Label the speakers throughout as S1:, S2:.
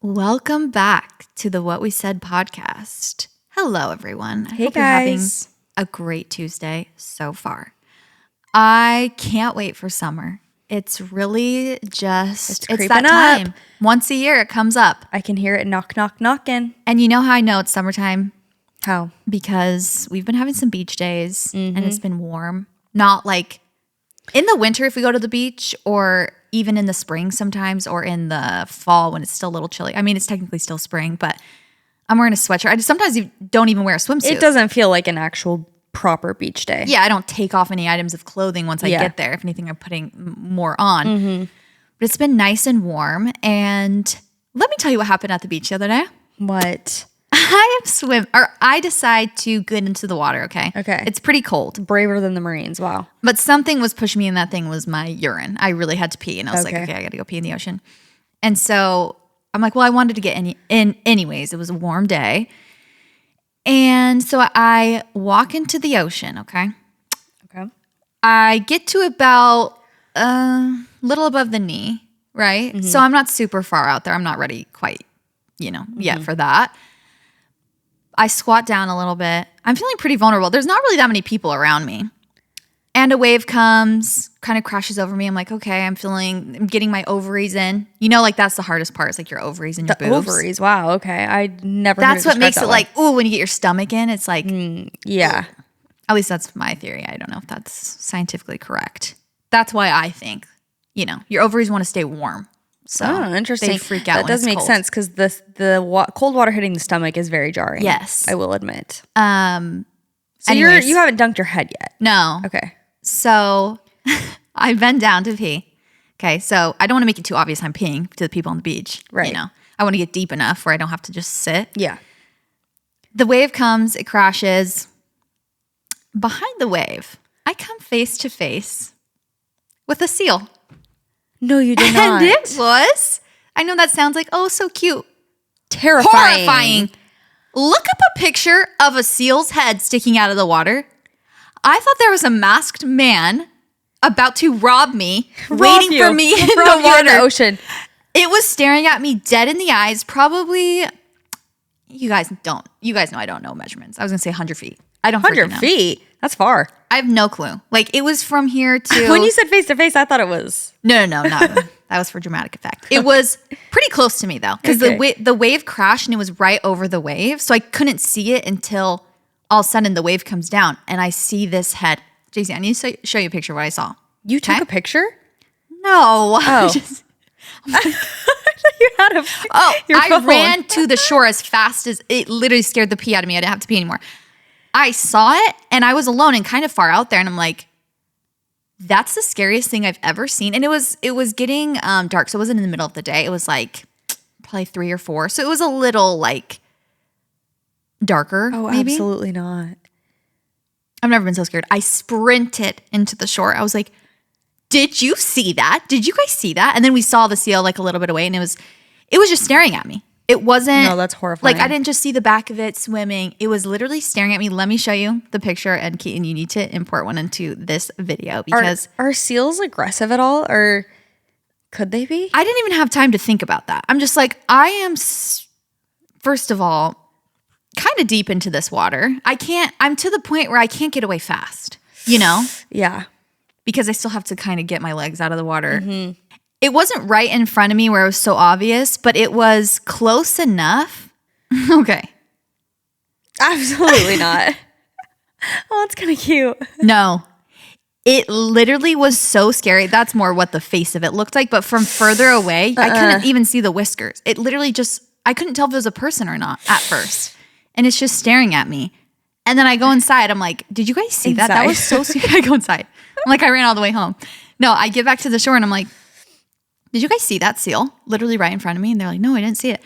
S1: Welcome back to the What We Said podcast. Hello, everyone. I hope
S2: guys.
S1: You're having a great Tuesday so far. I can't wait for summer. It's really just, it's that time.
S2: Up.
S1: Once a year, it comes up.
S2: I can hear it knocking.
S1: And you know how I know it's summertime?
S2: How?
S1: Because we've been having some beach days and it's been warm. Not like in the winter if we go to the beach, or even in the spring sometimes, or in the fall when it's still a little chilly. I mean, it's technically still spring, but I'm wearing a sweatshirt. I just sometimes don't even wear a swimsuit.
S2: It doesn't feel like an actual proper beach day.
S1: Yeah, I don't take off any items of clothing once I get there. If anything, I'm putting more on. But it's been nice and warm. And let me tell you what happened at the beach the other day.
S2: What?
S1: I decide to get into the water, okay?
S2: Okay.
S1: It's pretty cold.
S2: Braver than the Marines. Wow.
S1: But something was pushing me, and that thing was my urine. I really had to pee, and I was like, okay, I got to go pee in the ocean. And so I'm like, well, I wanted to get in anyways. It was a warm day. And so I walk into the ocean, okay?
S2: Okay.
S1: I get to about a little above the knee, right? So I'm not super far out there. I'm not ready quite, yet for that. I squat down a little bit. I'm feeling pretty vulnerable. There's not really that many people around me. And a wave comes, kind of crashes over me. I'm like, okay, I'm getting my ovaries in. Like that's the hardest part. It's like your ovaries and your boobs.
S2: The ovaries. Wow. Okay. I never.
S1: That's what makes it like, ooh, when you get your stomach in, it's like,
S2: yeah.
S1: At least that's my theory. I don't know if that's scientifically correct. That's why I think, your ovaries want to stay warm. So
S2: interesting.
S1: They freak out.
S2: That does make sense because the cold water hitting the stomach is very jarring.
S1: Yes,
S2: I will admit.
S1: So
S2: you haven't dunked your head yet.
S1: No.
S2: Okay.
S1: So I bend down to pee. Okay. So I don't want to make it too obvious I'm peeing to the people on the beach.
S2: Right.
S1: I want to get deep enough where I don't have to just sit.
S2: Yeah.
S1: The wave comes. It crashes. Behind the wave, I come face to face with a seal.
S2: No, you did not.
S1: And it was. I know that sounds like, oh, so cute.
S2: Terrifying.
S1: Horrifying. Look up a picture of a seal's head sticking out of the water. I thought there was a masked man about to rob me, waiting for me in the water.
S2: In the ocean.
S1: It was staring at me dead in the eyes. Probably, you guys know I don't know measurements. I was going to say 100 feet. I don't
S2: 100
S1: know.
S2: feet? That's far.
S1: I have no clue. Like, it was from here to...
S2: When you said face to face, I thought it was...
S1: No, not that was for dramatic effect. It was pretty close to me, though, because the wave crashed, and it was right over the wave, so I couldn't see it until all of a sudden the wave comes down, and I see this head. JC, I need to show you a picture of what I saw.
S2: You took a picture?
S1: No.
S2: Oh. You had your
S1: I
S2: phone.
S1: ran to the shore as fast as... It literally scared the pee out of me. I didn't have to pee anymore. I saw it, and I was alone and kind of far out there, and I'm like, that's the scariest thing I've ever seen. And it was getting dark, so it wasn't in the middle of the day. It was like probably 3 or 4, so it was a little like darker.
S2: Oh,
S1: maybe.
S2: Absolutely not.
S1: I've never been so scared. I sprinted into the shore. I was like, did you see that? Did you guys see that? And then we saw the seal like a little bit away, and it was just staring at me. It wasn't...
S2: No, that's horrifying.
S1: Like, I didn't just see the back of it swimming. It was literally staring at me. Let me show you the picture. And Keaton, you need to import one into this video because...
S2: Are seals aggressive at all? Or could they be?
S1: I didn't even have time to think about that. I'm just like, I am, first of all, kind of deep into this water. I'm to the point where I can't get away fast,
S2: Yeah.
S1: Because I still have to kind of get my legs out of the water. Mm-hmm. It wasn't right in front of me where it was so obvious, but it was close enough. Okay.
S2: Absolutely not. Oh, it's kind of cute.
S1: No. It literally was so scary. That's more what the face of it looked like. But from further away, I couldn't even see the whiskers. It literally I couldn't tell if it was a person or not at first. And it's just staring at me. And then I go inside. I'm like, did you guys see that? That was so scary. I go inside. I'm like, I ran all the way home. No, I get back to the shore and I'm like, did you guys see that seal literally right in front of me? And they're like, no, I didn't see it.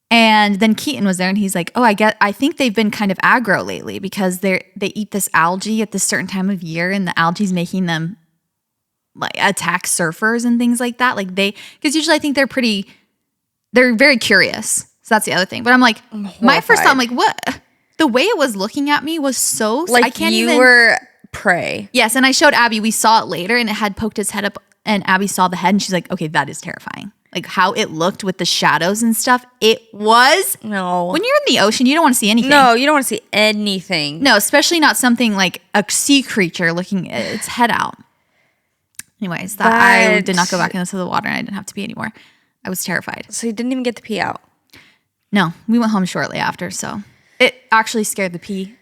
S1: And then Keaton was there and he's like, oh, I think they've been kind of aggro lately because they eat this algae at this certain time of year and the algae's making them like attack surfers and things like that. Like because usually I think they're very curious. So that's the other thing. But I'm like, my first thought, I'm like, what? The way it was looking at me was so,
S2: like
S1: I can't
S2: you were prey.
S1: Yes. And I showed Abby, we saw it later and it had poked its head up and Abby saw the head and she's like, okay, that is terrifying. like how it looked with the shadows and stuff, it was.
S2: No.
S1: When you're in the ocean, you don't want to see anything.
S2: No, you don't want to see anything.
S1: No, especially not something like a sea creature looking its head out. Anyways, I did not go back into the water and I didn't have to pee anymore. I was terrified.
S2: So you didn't even get to pee out?
S1: No, we went home shortly after, so it actually scared the pee.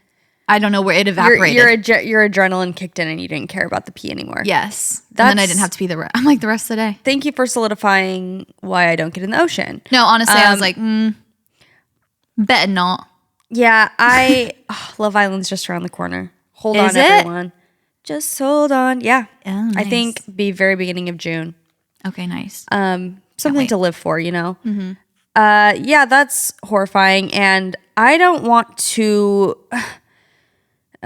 S1: I don't know where it evaporated.
S2: Your adrenaline kicked in and you didn't care about the pee anymore.
S1: Yes. And then I didn't have to pee the rest of the day.
S2: Thank you for solidifying why I don't get in the ocean.
S1: No, honestly, I was like, bet not.
S2: Yeah, Love Island's just around the corner. Hold on, everyone. Just hold on. Yeah.
S1: Oh, nice.
S2: I think very beginning of June.
S1: Okay, nice.
S2: Something to live for, you know?
S1: Mm-hmm.
S2: Yeah, that's horrifying. And I don't want to...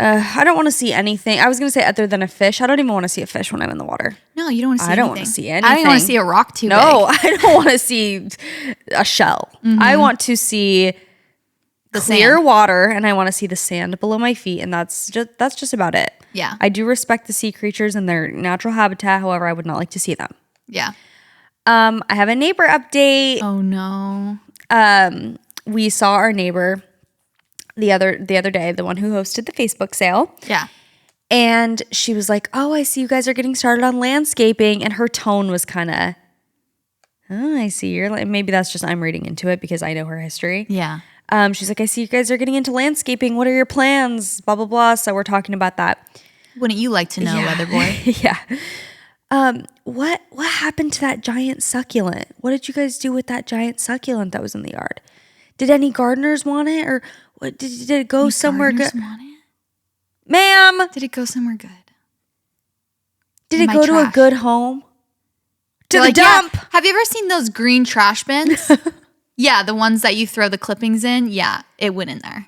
S2: I don't want to see anything. I was going to say other than a fish. I don't even want to see a fish when I'm in the water.
S1: No, you don't want to see anything.
S2: I don't want to see anything.
S1: I don't want to see a rock too big.
S2: No, I don't want to see a shell. Mm-hmm. I want to see the clear sand. Water, and I want to see the sand below my feet, and that's just about it.
S1: Yeah.
S2: I do respect the sea creatures and their natural habitat. However, I would not like to see them.
S1: Yeah.
S2: I have a neighbor update.
S1: Oh no.
S2: We saw our neighbor the other day, the one who hosted the Facebook sale.
S1: Yeah.
S2: And she was like, "Oh, I see you guys are getting started on landscaping." And her tone was kind of, "Oh, I see you're like," maybe that's just I'm reading into it because I know her history.
S1: Yeah.
S2: She's like, "I see you guys are getting into landscaping. What are your plans? Blah, blah, blah." So we're talking about that.
S1: Wouldn't you like to know, Weather Boy?
S2: Yeah. What happened to that giant succulent? What did you guys do with that giant succulent that was in the yard? Did any gardeners want it, or what? Did it go somewhere good?
S1: Want it?
S2: Ma'am,
S1: did it go somewhere good?
S2: Did it go to a good home? To the dump?
S1: Yeah. Have you ever seen those green trash bins? Yeah, the ones that you throw the clippings in. Yeah, it went in there.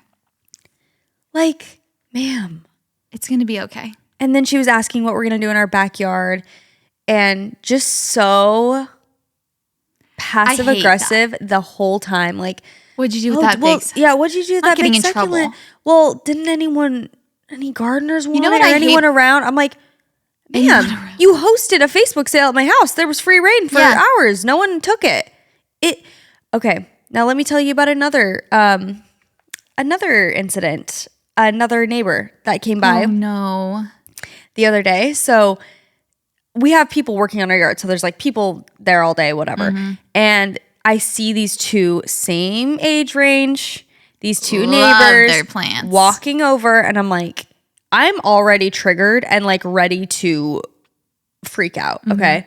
S2: Like, ma'am,
S1: it's gonna be okay.
S2: And then she was asking what we're gonna do in our backyard, and just so passive aggressive the whole time. Like,
S1: what'd you do with that big?
S2: Yeah, what'd you do with that big succulent? Well, didn't any gardeners want it or anyone around? I'm like, ma'am, you hosted a Facebook sale at my house. There was free reign for hours. No one took it. Okay, now let me tell you about another incident. Another neighbor that came by.
S1: Oh no.
S2: The other day. So we have people working on our yard. So there's like people there all day, whatever. Mm-hmm. And I see these two same age range, these two neighbors
S1: their plants.
S2: Walking over, and I'm like, I'm already triggered and like ready to freak out. Mm-hmm. Okay.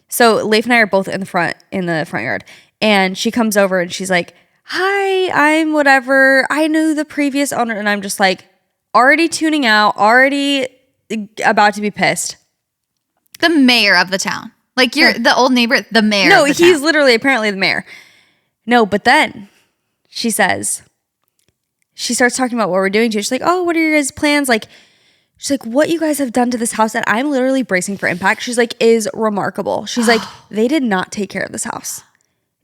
S2: So Leif and I are both in the front yard, and she comes over and she's like, "Hi, I'm whatever. I knew the previous owner," and I'm just like already tuning out, already about to be pissed.
S1: The mayor of the town. Like you're the old neighbor, the mayor.
S2: No,
S1: of the
S2: he's
S1: town.
S2: literally apparently the mayor. No, but then she starts talking about what we're doing to her. She's like, "Oh, what are your guys' plans?" Like, she's like, "What you guys have done to this house that I'm literally bracing for impact," she's like, "is remarkable." She's like, "They did not take care of this house.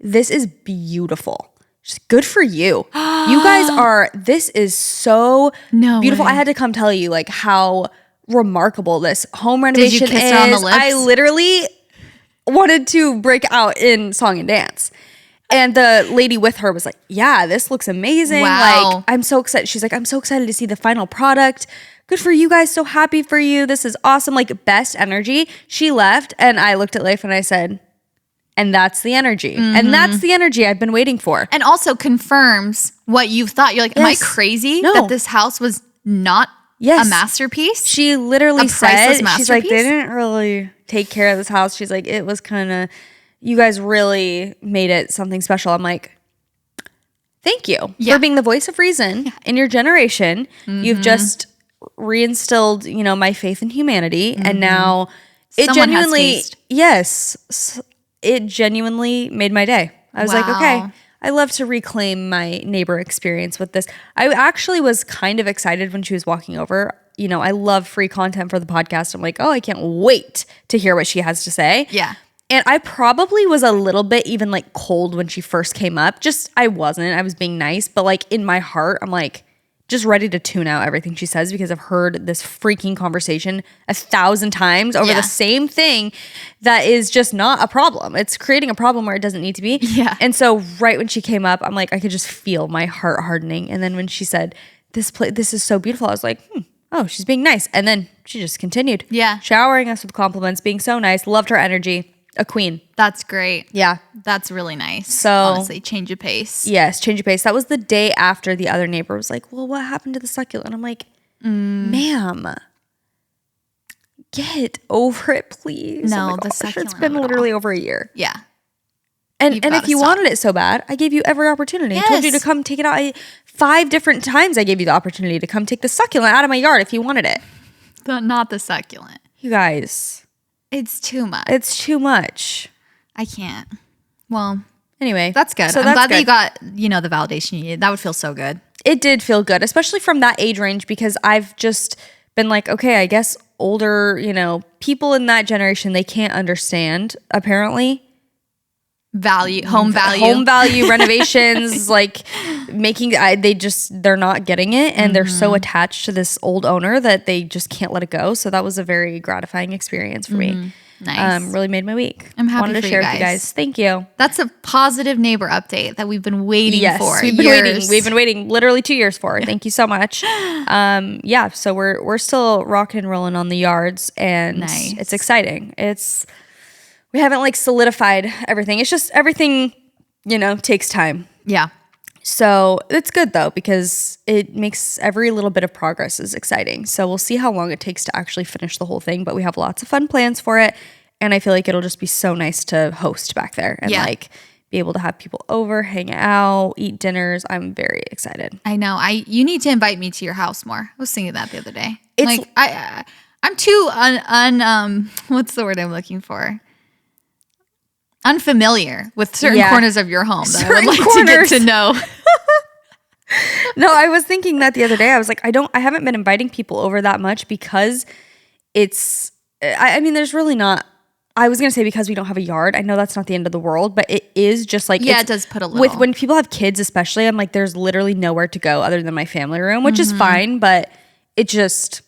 S2: This is beautiful. She's good for you. You guys this is so beautiful." I had to come tell you like how remarkable this home renovation is.
S1: Did you kiss her on the lips?
S2: I literally wanted to break out in song and dance. And the lady with her was like, "Yeah, this looks amazing."
S1: Wow.
S2: Like, I'm so excited. She's like, "I'm so excited to see the final product. Good for you guys. So happy for you. This is awesome." Like, best energy. She left, and I looked at Leif and I said, "And that's the energy." Mm-hmm. And that's the energy I've been waiting for.
S1: And also confirms what you've thought. You're like, am I crazy that this house was not a masterpiece?
S2: She literally said, she's like, "They didn't really take care of this house." She's like, "It was kind of, you guys really made it something special." I'm like, thank you for being the voice of reason in your generation. Mm-hmm. You've just reinstilled, my faith in humanity. Mm-hmm. And now it genuinely made my day. I was like, okay, I love to reclaim my neighbor experience with this. I actually was kind of excited when she was walking over. I love free content for the podcast. I'm like, oh, I can't wait to hear what she has to say.
S1: Yeah.
S2: And I probably was a little bit even like cold when she first came up. I was being nice. But like in my heart, I'm like, just ready to tune out everything she says because I've heard this freaking conversation 1,000 times over the same thing that is just not a problem. It's creating a problem where it doesn't need to be.
S1: Yeah.
S2: And so right when she came up, I'm like, I could just feel my heart hardening. And then when she said, this is so beautiful, I was like, oh, she's being nice. And then she just continued.
S1: Yeah.
S2: Showering us with compliments, being so nice. Loved her energy. A queen.
S1: That's great.
S2: Yeah.
S1: That's really nice.
S2: So
S1: honestly, change of pace.
S2: Yes, change of pace. That was the day after the other neighbor was like, well, what happened to the succulent? I'm like, ma'am, get over it, please.
S1: No,
S2: oh my
S1: the
S2: gosh,
S1: succulent
S2: it's been
S1: of it
S2: literally
S1: all.
S2: over a year.
S1: Yeah.
S2: And
S1: You've
S2: if
S1: gotta
S2: you
S1: stop.
S2: wanted it so bad, I gave you every opportunity. I told you to
S1: Yes.
S2: come take it out. 5 different times I gave you the opportunity to come take the succulent out of my yard if you wanted it.
S1: Not the succulent.
S2: You guys,
S1: It's too much.
S2: it's too much.
S1: I can't. Well,
S2: Anyway.
S1: that's good.
S2: So
S1: I'm
S2: that's
S1: glad that
S2: good.
S1: you got, the validation you needed. That would feel so good.
S2: It did feel good, especially from that age range, because I've just been like, okay, I guess older, people in that generation, they can't understand, apparently.
S1: Home value.
S2: Renovations, like they're not getting it, and they're so attached to this old owner that they just can't let it go. So that was a very gratifying experience for me.
S1: Nice.
S2: Really made my week.
S1: I'm happy
S2: Wanted to
S1: for you
S2: share with you
S1: guys.
S2: guys. Thank you.
S1: That's a positive neighbor update that we've been waiting for.
S2: We've been
S1: years.
S2: waiting. We've been waiting literally 2 years for. Thank you so much. So we're still rocking and rolling on the yards, and
S1: Nice.
S2: it's exciting. We haven't solidified everything. It's just everything, takes time.
S1: Yeah.
S2: So it's good though, because it makes every little bit of progress is exciting. So we'll see how long it takes to actually finish the whole thing, but we have lots of fun plans for it. And I feel like it'll just be so nice to host back there and be able to have people over, hang out, eat dinners. I'm very excited.
S1: I know. You need to invite me to your house more. I was thinking that the other day.
S2: It's-
S1: I'm too what's the word I'm looking for? Unfamiliar with certain corners of your home that I would like to get to know.
S2: No, I was thinking that the other day. I was like, I haven't been inviting people over that much because there's really not. I was going to say because we don't have a yard. I know that's not the end of the world, but it is just like,
S1: it does put a little.
S2: When people have kids, especially, I'm like, there's literally nowhere to go other than my family room, which is fine, but it just,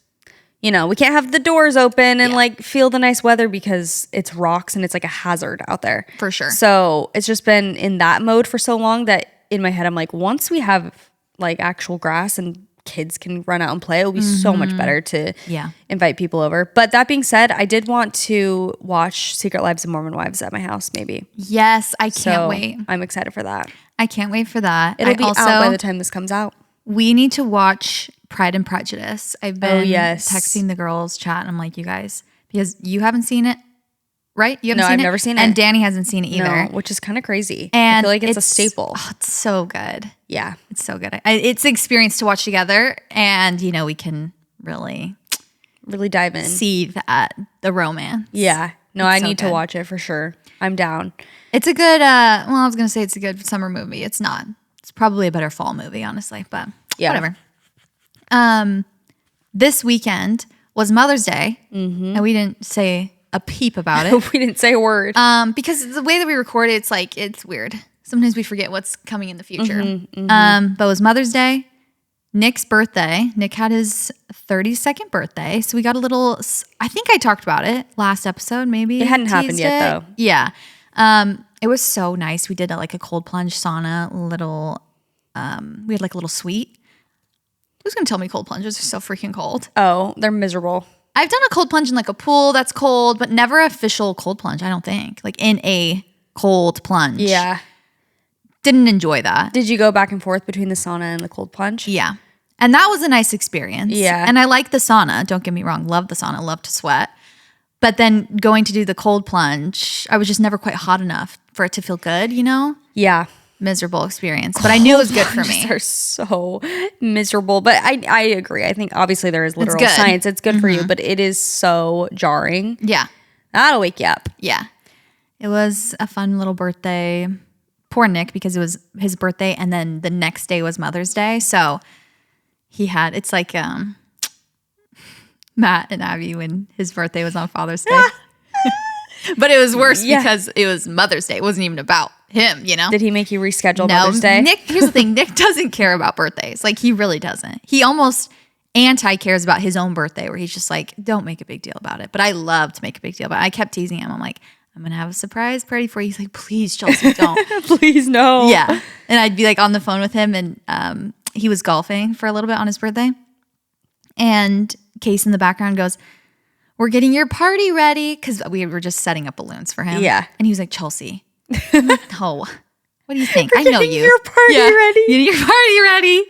S2: we can't have the doors open and feel the nice weather because it's rocks and it's like a hazard out there.
S1: For sure.
S2: So it's just been in that mode for so long that in my head, I'm like, once we have actual grass and kids can run out and play, it'll be so much better to invite people over. But that being said, I did want to watch Secret Lives of Mormon Wives at my house, maybe.
S1: Yes, I can't wait.
S2: I'm excited for that.
S1: I can't wait for that.
S2: It'll be out by the time this comes out.
S1: We need to watch Pride and Prejudice. I've been
S2: yes.
S1: texting the girls chat, and I'm like, you guys, because you haven't seen it, right? You haven't
S2: No,
S1: seen
S2: I've
S1: it?
S2: never seen it.
S1: And Danny hasn't seen it either.
S2: No, which is kind of crazy.
S1: And
S2: I feel like it's a staple.
S1: Oh, it's so good.
S2: Yeah.
S1: It's so good. It's an experience to watch together, and we can really
S2: dive in.
S1: see the romance.
S2: Yeah. No,
S1: It's
S2: I
S1: so
S2: need to
S1: good.
S2: watch it for sure. I'm down.
S1: It's a good, I was going to say it's a good summer movie. It's not. It's probably a better fall movie, honestly, but whatever. This weekend was Mother's Day, and we didn't say a peep about it.
S2: We didn't say a word.
S1: Because the way that we record it, it's weird. Sometimes we forget what's coming in the future. But it was Mother's Day, Nick's birthday. Nick had his 32nd birthday. So we got a little, I think I talked about it last episode, maybe.
S2: It hadn't happened
S1: teased
S2: yet,
S1: it.
S2: though.
S1: Yeah. It was so nice. We did a cold plunge sauna, we had a little suite. Who's going to tell me cold plunges are so freaking cold?
S2: Oh, they're miserable.
S1: I've done a cold plunge in a pool that's cold, but never official cold plunge, I don't think. In a cold plunge.
S2: Yeah.
S1: Didn't enjoy that.
S2: Did you go back and forth between the sauna and the cold plunge?
S1: Yeah. And that was a nice experience.
S2: Yeah.
S1: And I like the sauna. Don't get me wrong. Love the sauna. Love to sweat. But then going to do the cold plunge, I was just never quite hot enough for it to feel good,
S2: Yeah.
S1: Miserable experience. But I knew it was good for me.
S2: They're so miserable. But I agree. I think obviously there is literal
S1: good.
S2: science. It's good for you, but it is so jarring.
S1: Yeah.
S2: That'll wake you up.
S1: Yeah. It was a fun little birthday. Poor Nick, because it was his birthday and then the next day was Mother's Day. So he had, it's like Matt and Abby when his birthday was on Father's Day. But it was worse because it was Mother's Day. It wasn't even about him, you know?
S2: Did he make you reschedule Mother's Day?
S1: Nick, here's the thing. Nick doesn't care about birthdays. Like, he really doesn't. He almost anti-cares about his own birthday, where he's just like, don't make a big deal about it. But I love to make a big deal about it. I kept teasing him. I'm like, I'm going to have a surprise party for you. He's like, please, Chelsea, don't.
S2: Please, no.
S1: Yeah. And I'd be like on the phone with him, and he was golfing for a little bit on his birthday. And Case in the background goes, we're getting your party ready, because we were just setting up balloons for him.
S2: Yeah.
S1: And he was like, Chelsea, I'm like, no, what do you think? I know you.
S2: Your party ready.
S1: Getting your party ready.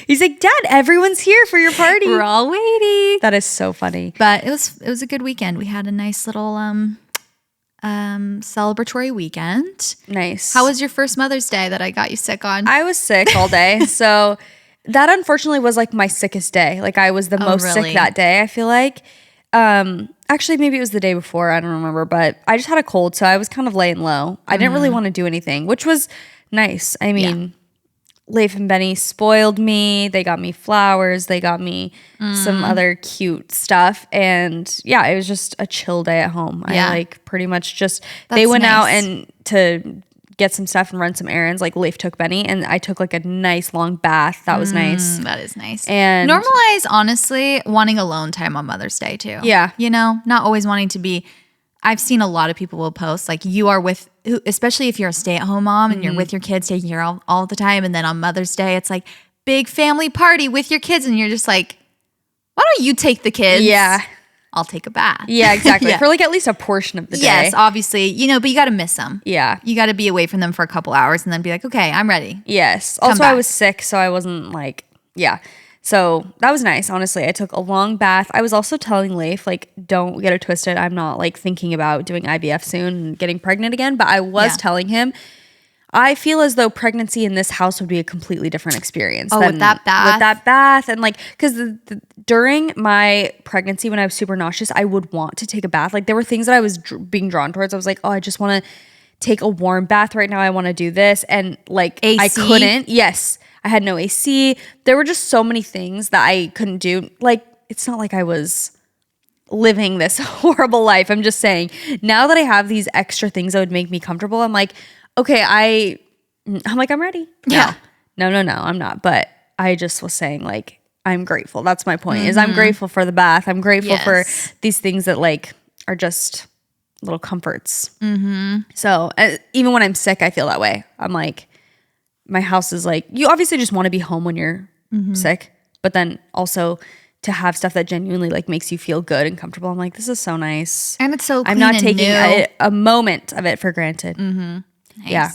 S2: He's like, Dad, everyone's here for your party.
S1: We're all waiting.
S2: That is so funny.
S1: But it was a good weekend. We had a nice little celebratory weekend.
S2: Nice.
S1: How was your first Mother's Day that I got you sick on?
S2: I was sick all day. So that unfortunately was like my sickest day. Like I was the most
S1: really?
S2: sick that day, I feel like. Actually, maybe it was the day before. I don't remember. But I just had a cold, so I was kind of laying low. I didn't really want to do anything, which was nice. I mean, Leif and Benny spoiled me. They got me flowers. They got me some other cute stuff. And yeah, it was just a chill day at home.
S1: Yeah.
S2: I like pretty much just,
S1: That's
S2: they went out
S1: nice.
S2: and to get some stuff and run some errands. Like Leif took Benny and I took like a nice long bath. That was nice.
S1: That is nice.
S2: And
S1: normalize, honestly, wanting alone time on Mother's Day too.
S2: Yeah.
S1: You know, not always wanting to be. I've seen a lot of people will post like you are with, especially if you're a stay-at-home mom and you're with your kids taking care of all the time. And then on Mother's Day, it's like big family party with your kids. And you're just like, why don't you take the kids?
S2: Yeah.
S1: I'll take a bath.
S2: Yeah, exactly.
S1: Yeah.
S2: For like at least a portion of the day.
S1: Yes, obviously, you know, but you got to miss them.
S2: Yeah.
S1: You got to be away from them for a couple hours and then be like, okay, I'm ready.
S2: Yes.
S1: Come
S2: Also, I
S1: back.
S2: was sick, so I wasn't like, yeah. So that was nice, honestly. I took a long bath. I was also telling Leif, like, don't get it twisted. I'm not like thinking about doing IVF soon and getting pregnant again, but I was telling him, I feel as though pregnancy in this house would be a completely different experience.
S1: Oh, with that bath?
S2: With that bath. And like, because during my pregnancy, when I was super nauseous, I would want to take a bath. Like there were things that I was being drawn towards. I was like, oh, I just want to take a warm bath right now. I want to do this. And like,
S1: AC?
S2: I couldn't. Yes. I had no AC. There were just so many things that I couldn't do. Like, it's not like I was living this horrible life. I'm just saying, now that I have these extra things that would make me comfortable, I'm like, okay, I'm like, I'm ready.
S1: Yeah.
S2: No, I'm not. But I just was saying, like, I'm grateful. That's my point, is I'm grateful for the bath. I'm grateful for these things that, like, are just little comforts. So even when I'm sick, I feel that way. I'm like, my house is like, you obviously just want to be home when you're sick, but then also to have stuff that genuinely, like, makes you feel good and comfortable. I'm like, this is so nice.
S1: And it's so clean
S2: I'm not
S1: and
S2: taking
S1: new.
S2: a moment of it for granted.
S1: Nice.
S2: Yeah.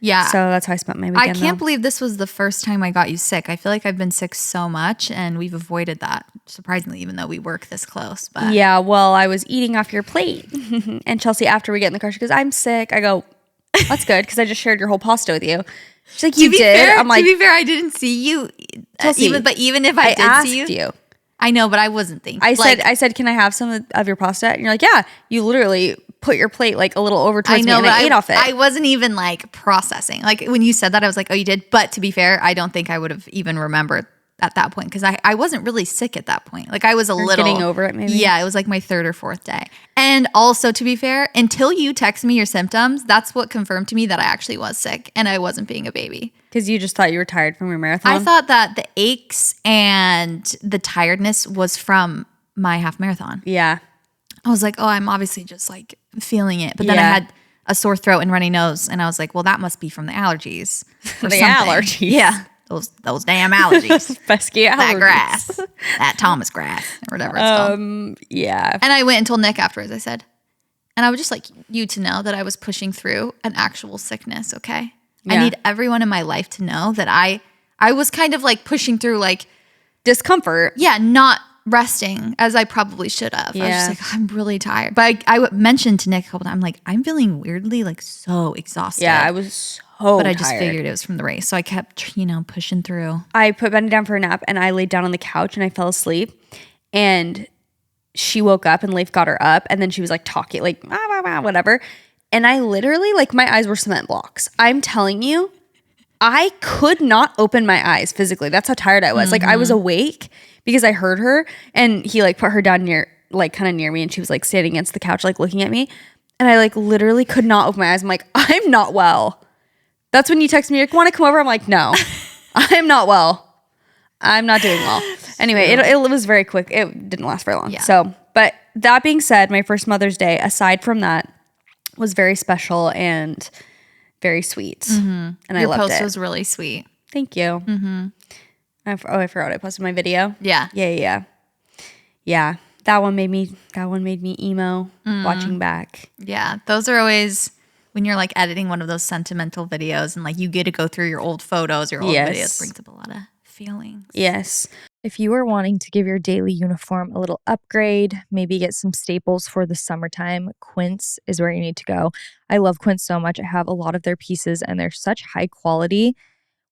S1: Yeah.
S2: So that's how I spent my weekend.
S1: I can't believe this was the first time I got you sick. I feel like I've been sick so much and we've avoided that, surprisingly, even though we work this close. But
S2: Yeah, well, I was eating off your plate. And Chelsea, after we get in the car, she goes, I'm sick. I go, that's good, because I just shared your whole pasta with you. She's like, you did?
S1: Fair,
S2: I'm like,
S1: to be fair, I didn't see you.
S2: Chelsea,
S1: Even if I did
S2: asked
S1: see
S2: you.
S1: I know, but I wasn't thinking.
S2: I said, can I have some of your pasta? And you're like, yeah. You literally put your plate like a little over towards me and I ate off it.
S1: I wasn't even like processing. Like when you said that, I was like, oh, you did. But to be fair, I don't think I would have even remembered at that point, because I wasn't really sick at that point. Like I was
S2: You're
S1: little
S2: getting over it, maybe.
S1: Yeah, it was like my third or fourth day. And also, to be fair, until you text me your symptoms, that's what confirmed to me that I actually was sick and I wasn't being a baby.
S2: Because you just thought you were tired from your marathon.
S1: I thought that the aches and the tiredness was from my half marathon.
S2: Yeah.
S1: I was like, oh, I'm obviously just like feeling it. But then I had a sore throat and runny nose. And I was like, well, that must be from the allergies. Or
S2: The
S1: something.
S2: allergies.
S1: Yeah. Those damn allergies.
S2: Pesky allergies.
S1: That grass. That Thomas grass or whatever it's called.
S2: Yeah.
S1: And I went and told Nick afterwards. I said, and I would just like you to know that I was pushing through an actual sickness, okay?
S2: Yeah.
S1: I need everyone in my life to know that I was kind of like pushing through like,
S2: discomfort.
S1: yeah, not resting as I probably should have. I was just like, I'm really tired. But I mentioned to Nick a couple times, I'm like, I'm feeling weirdly like so exhausted.
S2: Yeah, I was so
S1: But I just
S2: tired.
S1: figured it was from the race. So I kept, pushing through.
S2: I put Benny down for a nap and I laid down on the couch and I fell asleep. And she woke up and Leif got her up. And then she was like talking, like, whatever. And I literally, like, my eyes were cement blocks. I'm telling you, I could not open my eyes physically. That's how tired I was. Like, I was awake because I heard her. And he, like, put her down near, like, kind of near me. And she was, like, standing against the couch, like, looking at me. And I like literally could not open my eyes. I'm like, I'm not well. That's when you text me, like, want to come over? I'm like, no, I'm not well. I'm not doing well. Anyway, it was very quick. It didn't last very long.
S1: Yeah.
S2: So, but that being said, my first Mother's Day, aside from that, was very special and very sweet. And I loved it.
S1: Your post was really sweet.
S2: Thank you. I forgot I posted my video.
S1: Yeah.
S2: Yeah. That one made me emo watching back.
S1: Yeah. Those are always when you're like editing one of those sentimental videos and like you get to go through your old photos, your old videos, brings up a lot of feelings.
S2: Yes. If you are wanting to give your daily uniform a little upgrade, maybe get some staples for the summertime, Quince is where you need to go. I love Quince so much. I have a lot of their pieces and they're such high quality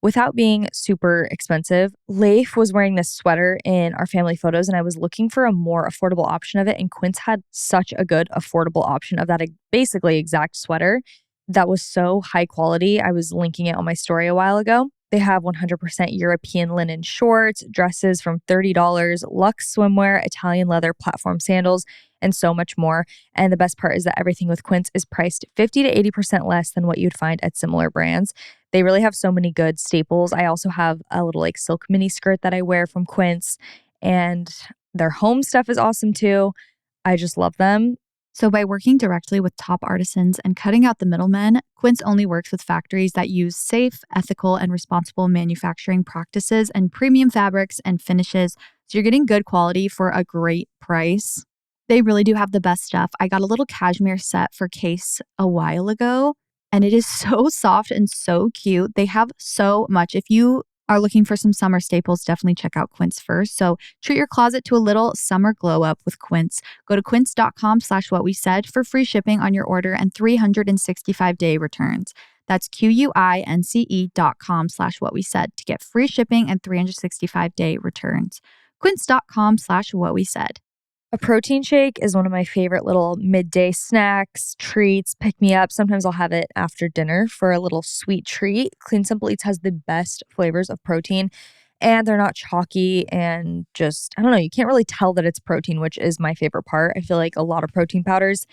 S2: without being super expensive. Leif was wearing this sweater in our family photos and I was looking for a more affordable option of it, and Quince had such a good affordable option of that basically exact sweater that was so high quality. I was linking it on my story a while ago. They have 100% European linen shorts, dresses from $30, luxe swimwear, Italian leather platform sandals, and so much more. And the best part is that everything with Quince is priced 50 to 80% less than what you'd find at similar brands. They really have so many good staples. I also have a little like silk mini skirt that I wear from Quince, and their home stuff is awesome too. I just love them.
S1: So by working directly with top artisans and cutting out the middlemen, Quince only works with factories that use safe, ethical, and responsible manufacturing practices and premium fabrics and finishes. So you're getting good quality for a great price. They really do have the best stuff. I got a little cashmere set for Case a while ago, and it is so soft and so cute. They have so much. If you are looking for some summer staples, definitely check out Quince first. So treat your closet to a little summer glow up with Quince. Go to quince.com/whatwesaid for free shipping on your order and 365-day returns. That's QUINCE.com/whatwesaid to get free shipping and 365-day returns. Quince.com/whatwesaid.
S2: A protein shake is one of my favorite little midday snacks, treats, pick me up. Sometimes I'll have it after dinner for a little sweet treat. Clean Simple Eats has the best flavors of protein, and they're not chalky and just, I don't know, you can't really tell that it's protein, which is my favorite part. I feel like a lot of protein powders,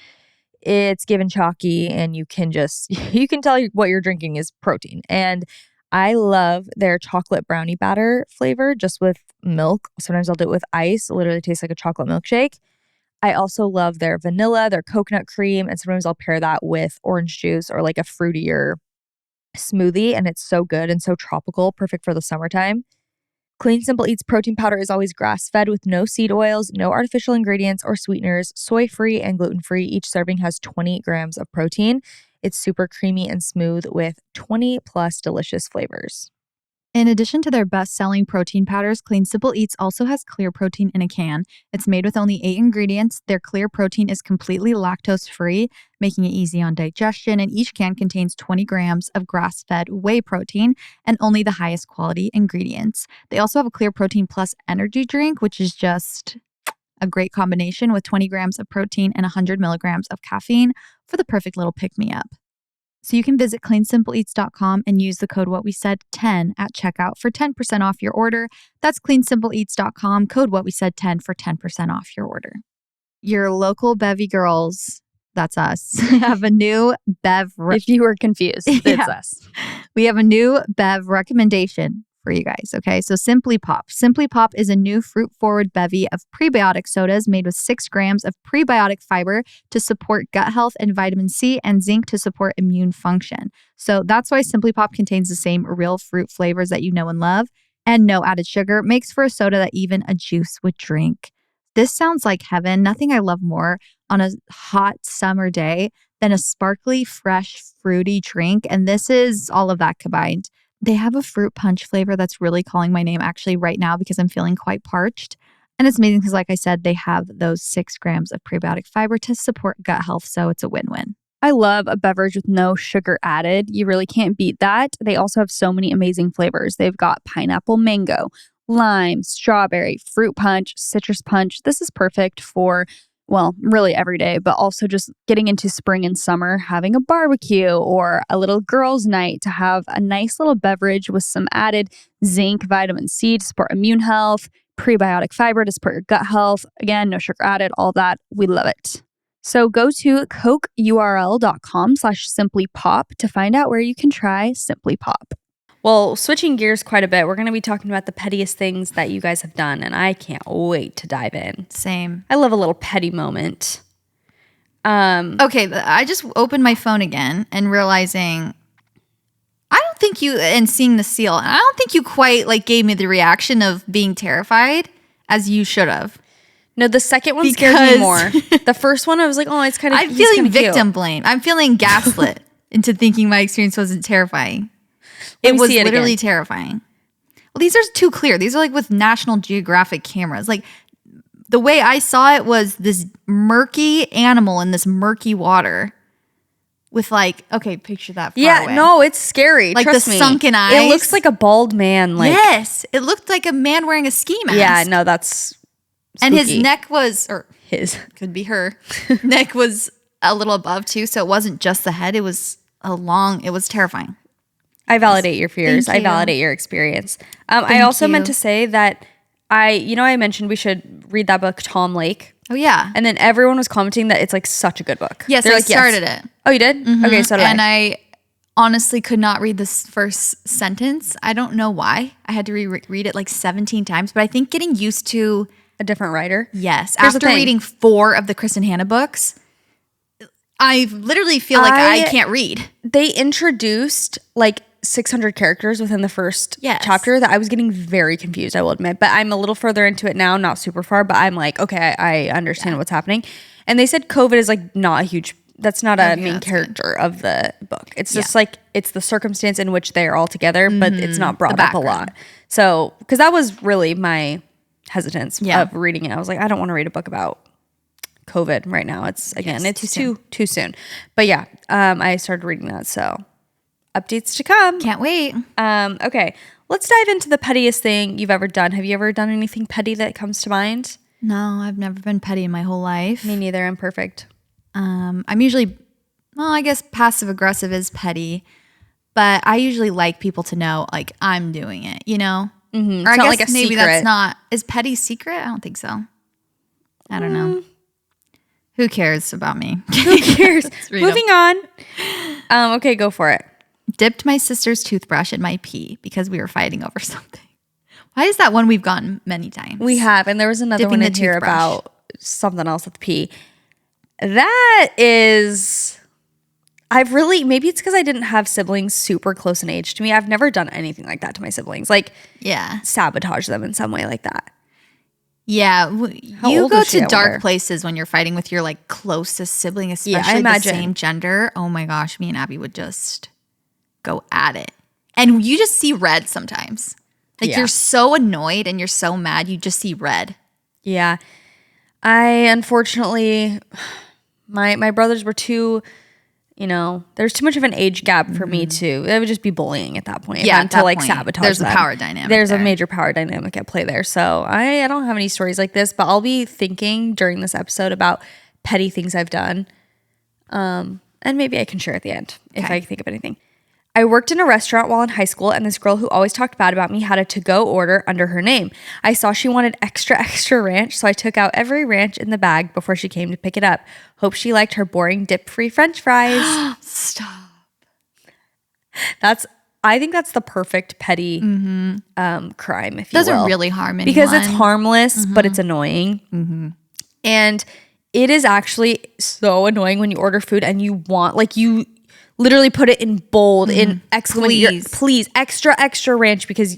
S2: it's given chalky and you can tell what you're drinking is protein. And I love their chocolate brownie batter flavor just with milk. Sometimes I'll do it with ice. It literally tastes like a chocolate milkshake. I also love their vanilla, their coconut cream, and sometimes I'll pair that with orange juice or like a fruitier smoothie, and it's so good and so tropical, perfect for the summertime. Clean Simple Eats protein powder is always grass-fed with no seed oils, no artificial ingredients or sweeteners, soy-free and gluten-free. Each serving has 20 grams of protein. It's super creamy and smooth with 20 plus delicious flavors.
S1: In addition to their best-selling protein powders, Clean Simple Eats also has clear protein in a can. It's made with only 8 ingredients. Their clear protein is completely lactose-free, making it easy on digestion, and each can contains 20 grams of grass-fed whey protein and only the highest quality ingredients. They also have a Clear Protein Plus energy drink, which is just a great combination with 20 grams of protein and 100 milligrams of caffeine for the perfect little pick-me-up. So you can visit cleansimpleeats.com and use the code WhatWeSaid10 at checkout for 10% off your order. That's cleansimpleeats.com, code WhatWeSaid10 for 10% off your order. Your local bevy girls, that's us, have a new bev.
S2: If you were confused, it's us.
S1: We have a new bev recommendation for you guys, okay? So Simply Pop. Simply Pop is a new fruit-forward bevy of prebiotic sodas made with 6 grams of prebiotic fiber to support gut health and vitamin C and zinc to support immune function. So that's why Simply Pop contains the same real fruit flavors that you know and love, and no added sugar. Makes for a soda that even a juice would drink. This sounds like heaven. Nothing I love more on a hot summer day than a sparkly, fresh, fruity drink, and this is all of that combined. They have a fruit punch flavor that's really calling my name actually right now because I'm feeling quite parched. And it's amazing because, like I said, they have those 6 grams of prebiotic fiber to support gut health. So it's a win-win.
S2: I love a beverage with no sugar added. You really can't beat that. They also have so many amazing flavors. They've got pineapple mango, lime, strawberry, fruit punch, citrus punch. This is perfect for, well, really every day, but also just getting into spring and summer, having a barbecue or a little girls' night to have a nice little beverage with some added zinc, vitamin C to support immune health, prebiotic fiber to support your gut health. Again, no sugar added, all that. We love it. So go to cokeurl.com/simplypop to find out where you can try Simply Pop. Well, switching gears quite a bit, we're going to be talking about the pettiest things that you guys have done, and I can't wait to dive in.
S1: Same.
S2: I love a little petty moment.
S1: Okay, I just opened my phone again and realizing I don't think you, and seeing the seal, I don't think you quite like gave me the reaction of being terrified as you should have.
S2: No, the second one scared me more. The first one, I was like, oh, it's kind of
S1: I'm feeling victim blame. I'm feeling gaslit into thinking my experience wasn't terrifying. It was literally terrifying. Well, these are too clear. These are like with National Geographic cameras. Like the way I saw it was this murky animal in this murky water with like, okay, picture that far away.
S2: No, it's scary.
S1: Like
S2: Trust
S1: the
S2: me.
S1: sunken eyes.
S2: It looks like a bald man. Like,
S1: yes, it looked like a man wearing a ski mask.
S2: Yeah, no, that's spooky.
S1: And his neck was, or
S2: his
S1: could be her, neck was a little above too. So it wasn't just the head. It was it was terrifying.
S2: I validate your fears.
S1: Thank you.
S2: I validate your experience. I also meant to say that I mentioned we should read that book, Tom Lake.
S1: Oh, yeah.
S2: And then everyone was commenting that it's like such a good book.
S1: Yes, I started it.
S2: Oh, you did? Mm-hmm. Okay, so did
S1: And I honestly could not read this first sentence. I don't know why. I had to reread it like 17 times, but I think getting used to
S2: a different writer.
S1: Yes. After reading 4 of the Kristen Hanna books, I literally feel like I can't read.
S2: They introduced like 600 characters within the first chapter that I was getting very confused, I will admit. But I'm a little further into it now, not super far, but I'm like, okay, I understand what's happening. And they said COVID is like not a huge, that's not a main character of the book. It's just like, it's the circumstance in which they are all together, but it's not brought up a lot. So, because that was really my hesitance of reading it. I was like, I don't want to read a book about COVID right now. It's too soon. But yeah, I started reading that, so updates to come.
S1: Can't wait.
S2: Okay, let's dive into the pettiest thing you've ever done. Have you ever done anything petty that comes to mind?
S1: No, I've never been petty in my whole life.
S2: Me neither. I'm perfect.
S1: I'm usually, well, I guess passive aggressive is petty, but I usually like people to know like I'm doing it, you know?
S2: Mm-hmm.
S1: Or I
S2: guess
S1: like maybe
S2: secret.
S1: That's not, is petty secret? I don't think so. I don't know. Who cares about me?
S2: Who cares? Moving on. Okay, go for it.
S1: Dipped my sister's toothbrush in my pee because we were fighting over something. Why is that one we've gotten many times?
S2: We have, and there was another one in here about something else with pee. That is, maybe it's because I didn't have siblings super close in age to me. I've never done anything like that to my siblings. Like, sabotage them in some way like that.
S1: Yeah, you go to dark places when you're fighting with your like closest sibling, especially the same gender. Oh my gosh, me and Abby would just go at it. And you just see red sometimes. Like you're so annoyed and you're so mad, you just see red.
S2: Yeah. I unfortunately, my brothers were too, there's too much of an age gap for me to, it would just be bullying at that point.
S1: Yeah,
S2: to like sabotage
S1: There's
S2: them.
S1: a power dynamic.
S2: There's a major power dynamic at play there. So I don't have any stories like this, but I'll be thinking during this episode about petty things I've done. And maybe I can share at the end if I think of anything. I worked in a restaurant while in high school, and this girl who always talked bad about me had a to-go order under her name. I saw she wanted extra ranch, so I took out every ranch in the bag before she came to pick it up. Hope she liked her boring dip-free French fries.
S1: Stop.
S2: I think that's the perfect petty crime, if you will.
S1: Doesn't really harm anyone.
S2: Because it's harmless, but it's annoying. Mm-hmm. And it is actually so annoying when you order food and you want, like you literally put it in bold, in exclamation, please, extra ranch, because,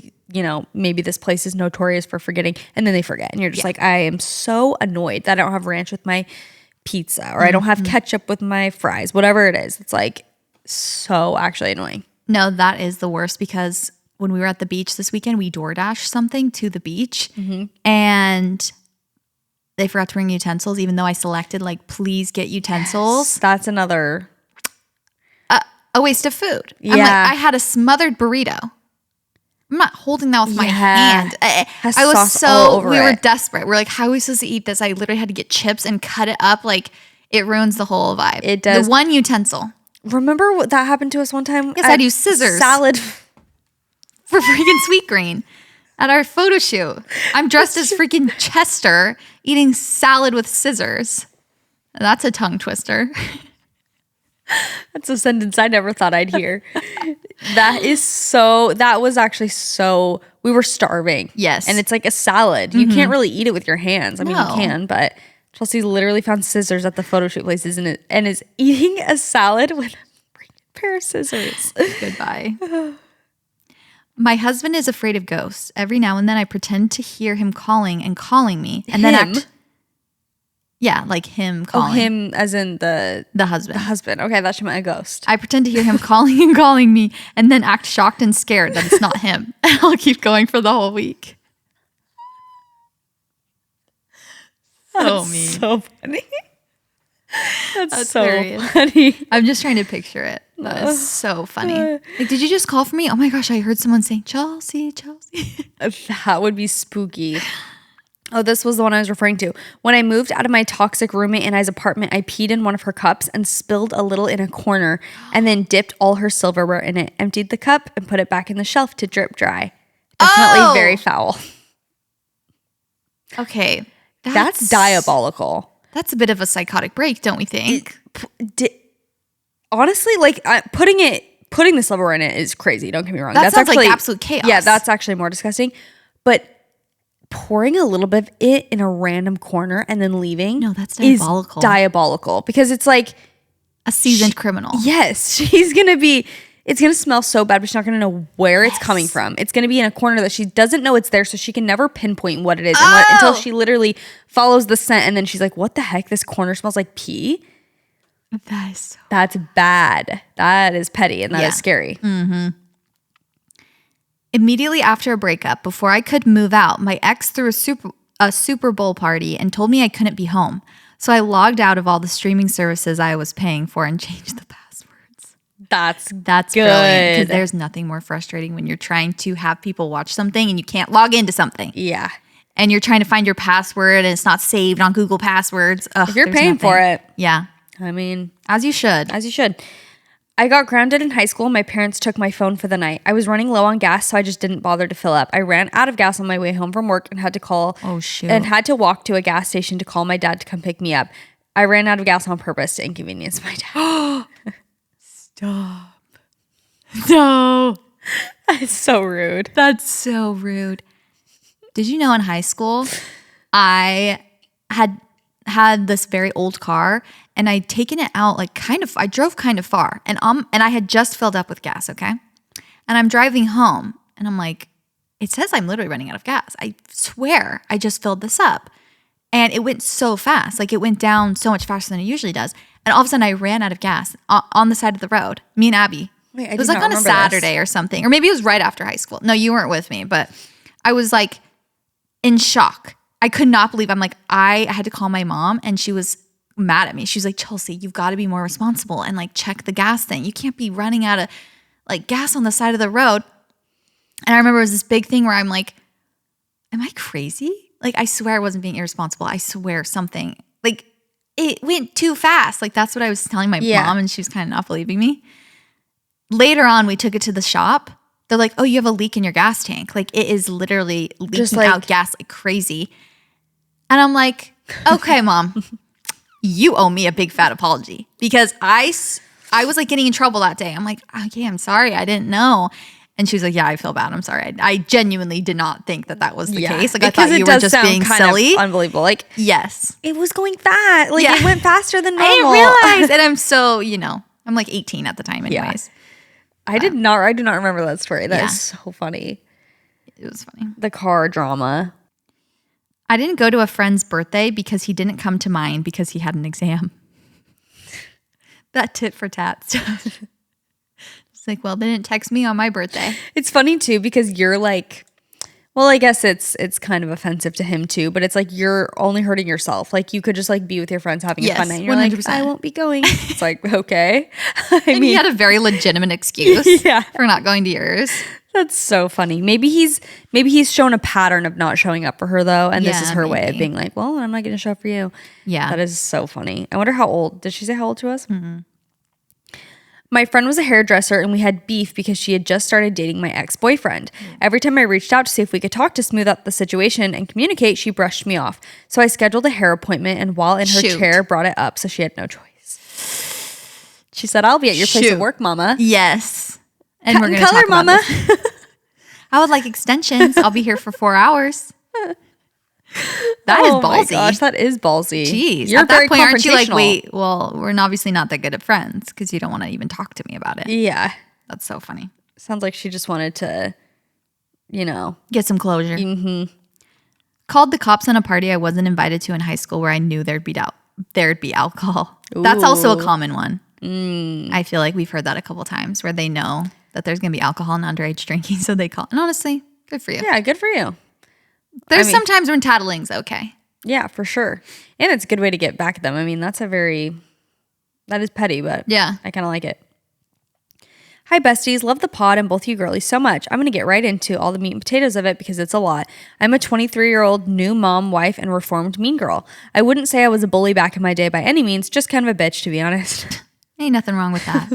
S2: maybe this place is notorious for forgetting, and then they forget. And you're just like, I am so annoyed that I don't have ranch with my pizza, or I don't have ketchup with my fries, whatever it is. It's like so actually annoying.
S1: No, that is the worst, because when we were at the beach this weekend, we DoorDashed something to the beach, and they forgot to bring utensils, even though I selected, like, please get utensils.
S2: Yes, that's another...
S1: a waste of food.
S2: Yeah.
S1: I'm like, I had a smothered burrito. I'm not holding that with my hand. I was we were desperate. We're like, how are we supposed to eat this? I literally had to get chips and cut it up. Like, it ruins the whole vibe.
S2: It does.
S1: The one utensil.
S2: Remember what that happened to us one time?
S1: Yes, I had to use scissors.
S2: Salad.
S1: For freaking Sweet Green at our photo shoot. I'm dressed as freaking Chester eating salad with scissors. That's a tongue twister.
S2: That's a sentence I never thought I'd hear. That was actually so, we were starving.
S1: Yes.
S2: And it's like a salad. You can't really eat it with your hands. I mean,
S1: No.
S2: you can, but Chelsea literally found scissors at the photo shoot places and is eating a salad with a freaking pair of scissors.
S1: Goodbye. My husband is afraid of ghosts. Every now and then I pretend to hear him calling and calling me. And then act. Yeah, like him calling.
S2: Oh, him as in the
S1: husband.
S2: The husband. Okay, that should meant a ghost.
S1: I pretend to hear him calling and calling me and then act shocked and scared that it's not him. And I'll keep going for the whole week.
S2: That's
S1: mean.
S2: so funny. That's so
S1: hilarious.
S2: funny.
S1: I'm just trying to picture it. That is so funny. Like, did you just call for me? Oh my gosh, I heard someone saying, Chelsea, Chelsea.
S2: That would be spooky. Oh, this was the one I was referring to. When I moved out of my toxic roommate and I's apartment, I peed in one of her cups and spilled a little in a corner and then dipped all her silverware in it, emptied the cup, and put it back in the shelf to drip dry. Definitely very foul.
S1: Okay.
S2: That's diabolical.
S1: That's a bit of a psychotic break, don't we think?
S2: Honestly, like putting the silverware in it is crazy. Don't get me wrong.
S1: That sounds
S2: actually
S1: like absolute chaos.
S2: Yeah, that's actually more disgusting. But pouring a little bit of it in a random corner and then leaving,
S1: no, that's diabolical.
S2: Is diabolical because it's like
S1: a seasoned criminal.
S2: Yes, it's going to smell so bad, but she's not going to know where it's coming from. It's going to be in a corner that she doesn't know it's there, so she can never pinpoint what it is until she literally follows the scent, and then she's like, what the heck? This corner smells like pee? That's bad. That is petty, and that is scary.
S1: Mm-hmm. Immediately after a breakup, before I could move out, my ex threw a Super Bowl party and told me I couldn't be home. So I logged out of all the streaming services I was paying for and changed the passwords. That's
S2: good.
S1: Brilliant, because there's nothing more frustrating when you're trying to have people watch something and you can't log into something.
S2: Yeah.
S1: And you're trying to find your password and it's not saved on Google Passwords. Ugh,
S2: if you're paying for it.
S1: Yeah.
S2: I mean.
S1: As you should.
S2: As you should. I got grounded in high school. My parents took my phone for the night. I was running low on gas, so I just didn't bother to fill up. I ran out of gas on my way home from work and had to call.
S1: Oh, shoot.
S2: And had to walk to a gas station to call my dad to come pick me up. I ran out of gas on purpose to inconvenience my dad.
S1: Stop. No.
S2: That's so rude.
S1: That's so rude. Did you know in high school, I had this very old car and I'd taken it out I drove kind of far and I had just filled up with gas, okay? And I'm driving home and I'm like, it says I'm literally running out of gas. I swear I just filled this up. And it went so fast. Like it went down so much faster than it usually does. And all of a sudden I ran out of gas on the side of the road. Me and Abby.
S2: Wait,
S1: it was like on a Saturday or something. Or maybe it was right after high school. No, you weren't with me. But I was like in shock. I could not believe. I'm like, I had to call my mom and she was mad at me. She was like, Chelsea, you've got to be more responsible and like check the gas thing. You can't be running out of like gas on the side of the road. And I remember it was this big thing where I'm like, am I crazy? Like, I swear I wasn't being irresponsible. I swear something. Like, it went too fast. Like, that's what I was telling my mom, and she was kind of not believing me. Later on, we took it to the shop. They're like, oh, you have a leak in your gas tank. Like, it is literally leaking out gas like crazy. And I'm like, okay, Mom, you owe me a big fat apology. Because I was like getting in trouble that day. I'm like, okay, I'm sorry. I didn't know. And she was like, yeah, I feel bad. I'm sorry. I genuinely did not think that was the case. Like, I thought you were just being silly.
S2: Unbelievable. Like,
S1: yes.
S2: It was going fast. Like, it went faster than normal.
S1: I didn't realize. And I'm so, I'm like 18 at the time anyways.
S2: Yeah. I do not remember that story. That is so funny.
S1: It was funny.
S2: The car drama.
S1: I didn't go to a friend's birthday because he didn't come to mine because he had an exam. That tit for tat stuff. Like, well, they didn't text me on my birthday.
S2: It's funny too because you're like, well, I guess it's kind of offensive to him too, but it's like you're only hurting yourself. Like you could just like be with your friends having a fun night. And you're 100%. Like, I won't be going. It's like, okay.
S1: He had a very legitimate excuse for not going to yours.
S2: That's so funny. Maybe he's shown a pattern of not showing up for her though, and this is her way of being like, well, I'm not going to show up for you.
S1: Yeah,
S2: that is so funny. I wonder how old. Did she say how old to us?
S1: Mm-hmm.
S2: My friend was a hairdresser and we had beef because she had just started dating my ex-boyfriend. Every time I reached out to see if we could talk to smooth out the situation and communicate, she brushed me off. So I scheduled a hair appointment and while in her chair brought it up, so she had no choice. She said, I'll be at your place of work, mama.
S1: Yes. And
S2: Cut and color, mama.
S1: I would like extensions. I'll be here for 4 hours. That is ballsy.
S2: Oh my gosh, that is ballsy.
S1: Jeez.
S2: You're
S1: At
S2: very
S1: that point, aren't you like,
S2: confrontational.
S1: wait, well, we're obviously not that good at friends because you don't want to even talk to me about it.
S2: Yeah.
S1: That's so funny.
S2: Sounds like she just wanted to,
S1: get some closure. Mm-hmm. Called the cops on a party I wasn't invited to in high school where I knew there'd be alcohol. That's also a common one. I feel like we've heard that a couple times where they know that there's going to be alcohol and underage drinking, so they call. And honestly, good for you.
S2: Yeah, good for you.
S1: There's sometimes when tattling's okay.
S2: Yeah, for sure. And it's a good way to get back at them. I mean, that is petty, but
S1: yeah,
S2: I kind of like it. Hi, besties. Love the pod and both you girlies so much. I'm going to get right into all the meat and potatoes of it because it's a lot. I'm a 23-year-old new mom, wife, and reformed mean girl. I wouldn't say I was a bully back in my day by any means, just kind of a bitch, to be honest.
S1: Ain't nothing wrong with that.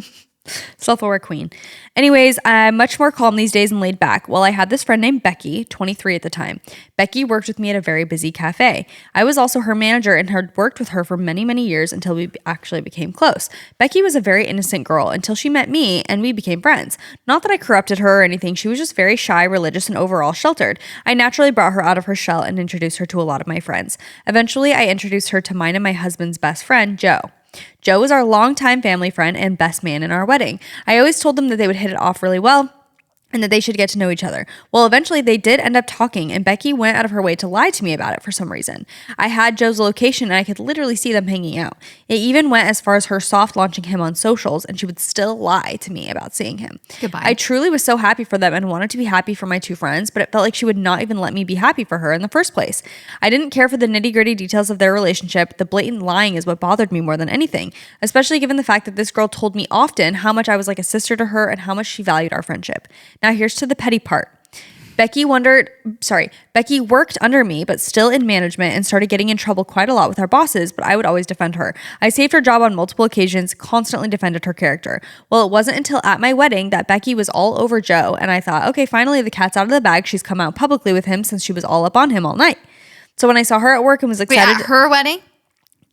S2: Self-aware queen. Anyways, I'm much more calm these days and laid back. Well, I had this friend named Becky, 23 at the time. Becky worked with me at a very busy cafe. I was also her manager and had worked with her for many, many years until we actually became close. Becky was a very innocent girl until she met me and we became friends. Not that I corrupted her or anything. She was just very shy, religious, and overall sheltered. I naturally brought her out of her shell and introduced her to a lot of my friends. Eventually, I introduced her to mine and my husband's best friend, Joe. Joe was our longtime family friend and best man in our wedding. I always told them that they would hit it off really well and that they should get to know each other. Well, eventually they did end up talking and Becky went out of her way to lie to me about it for some reason. I had Joe's location and I could literally see them hanging out. It even went as far as her soft launching him on socials and she would still lie to me about seeing him.
S1: Goodbye.
S2: I truly was so happy for them and wanted to be happy for my two friends, but it felt like she would not even let me be happy for her in the first place. I didn't care for the nitty-gritty details of their relationship. The blatant lying is what bothered me more than anything, especially given the fact that this girl told me often how much I was like a sister to her and how much she valued our friendship. Now here's to the petty part. Becky worked under me, but still in management and started getting in trouble quite a lot with our bosses, but I would always defend her. I saved her job on multiple occasions, constantly defended her character. Well, it wasn't until at my wedding that Becky was all over Joe, and I thought, okay, finally the cat's out of the bag. She's come out publicly with him since she was all up on him all night. So when I saw her at work and was excited.
S1: Wait, at her wedding?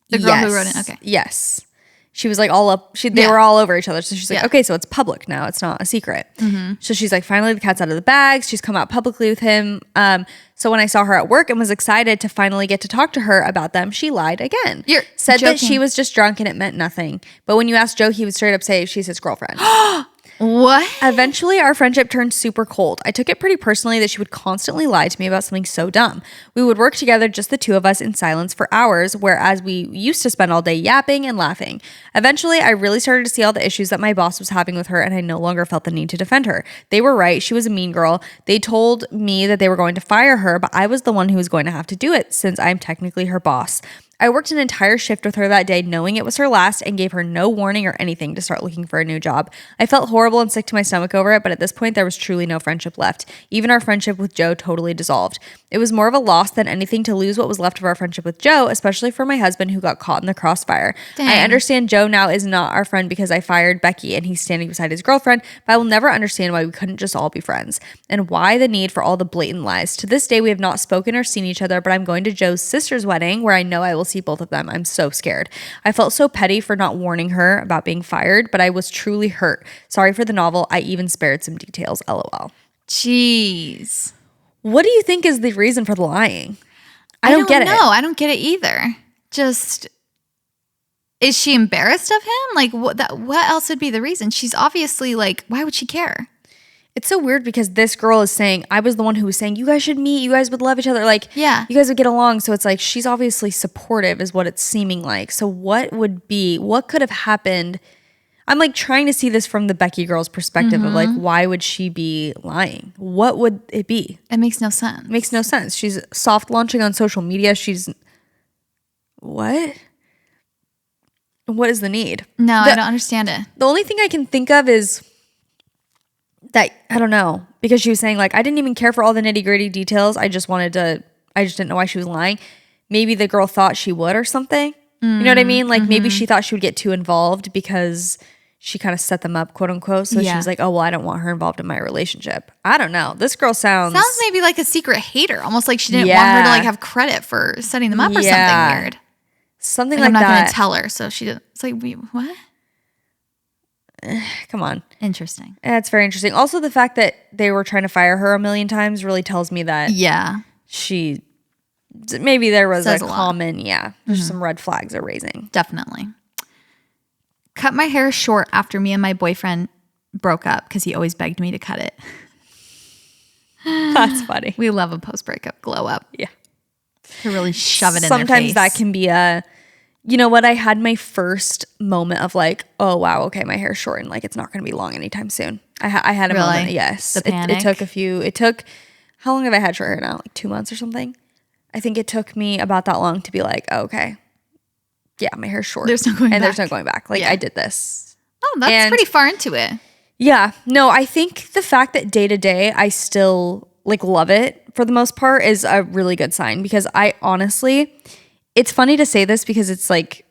S1: The girl who wrote it? Okay.
S2: Yes. She was like all up. They were all over each other. So she's like, okay, so it's public now. It's not a secret. Mm-hmm. So she's like, finally the cat's out of the bag. She's come out publicly with him. So when I saw her at work and was excited to finally get to talk to her about them, she lied again.
S1: You're
S2: said
S1: joking.
S2: that she was just drunk and it meant nothing. But when you asked Joe, he would straight up say she's his girlfriend.
S1: What?
S2: Eventually, our friendship turned super cold. I took it pretty personally that she would constantly lie to me about something so dumb. We would work together, just the two of us, in silence for hours, whereas we used to spend all day yapping and laughing. Eventually, I really started to see all the issues that my boss was having with her, and I no longer felt the need to defend her. They were right. She was a mean girl. They told me that they were going to fire her, but I was the one who was going to have to do it, since I'm technically her boss. I worked an entire shift with her that day knowing it was her last and gave her no warning or anything to start looking for a new job. I felt horrible and sick to my stomach over it, but at this point there was truly no friendship left. Even our friendship with Joe totally dissolved. It was more of a loss than anything to lose what was left of our friendship with Joe, especially for my husband who got caught in the crossfire.
S1: Dang.
S2: I understand Joe now is not our friend because I fired Becky and he's standing beside his girlfriend, but I will never understand why we couldn't just all be friends and why the need for all the blatant lies. To this day we have not spoken or seen each other, but I'm going to Joe's sister's wedding where I know I will see both of them. I'm so scared. I felt so petty for not warning her about being fired, but I was truly hurt. Sorry for the novel. I even spared some details. LOL.
S1: Jeez.
S2: What do you think is the reason for the lying? I don't get it.
S1: No, I don't get it either. Just, is she embarrassed of him? Like, what else would be the reason? She's obviously like, why would she care?
S2: It's so weird because this girl is saying, I was the one who was saying, you guys should meet, you guys would love each other. Like,
S1: yeah,
S2: you guys would get along. So it's like, she's obviously supportive is what it's seeming like. So what could have happened? I'm like trying to see this from the Becky girl's perspective of like, why would she be lying? What would it be?
S1: It makes no sense.
S2: It makes no sense. She's soft launching on social media. What? What is the need?
S1: No, I don't understand it.
S2: The only thing I can think of is that, I don't know, because she was saying like, I didn't even care for all the nitty gritty details. I just didn't know why she was lying. Maybe the girl thought she would or something. You know what I mean? Like maybe she thought she would get too involved because she kind of set them up, quote unquote. So she was like, oh, well, I don't want her involved in my relationship. I don't know. This girl sounds
S1: maybe like a secret hater, almost like she didn't want her to like have credit for setting them up or something weird.
S2: Something like
S1: I'm not
S2: that.
S1: going to tell her. So she didn't. It's like, what?
S2: Come on.
S1: Interesting.
S2: It's very interesting. Also, the fact that they were trying to fire her a million times really tells me that she maybe there was a common, there's some red flags are raising.
S1: Definitely. Cut my hair short after me and my boyfriend broke up because he always begged me to cut it.
S2: That's funny.
S1: We love a post-breakup glow up.
S2: Yeah.
S1: To really shove it in their face.
S2: Sometimes that can be you know what? I had my first moment of like, oh, wow, okay, my hair's short and like it's not going to be long anytime soon. I had a moment. Yes.
S1: The panic.
S2: It took, how long have I had short hair now? Like 2 months or something? I think it took me about that long to be like, oh, okay. Yeah, my hair's short.
S1: There's no going back.
S2: And there's no going back. Like I did this.
S1: Oh, that's pretty far into it.
S2: Yeah. No, I think the fact that day to day I still like love it for the most part is a really good sign because I honestly, it's funny to say this because it's like,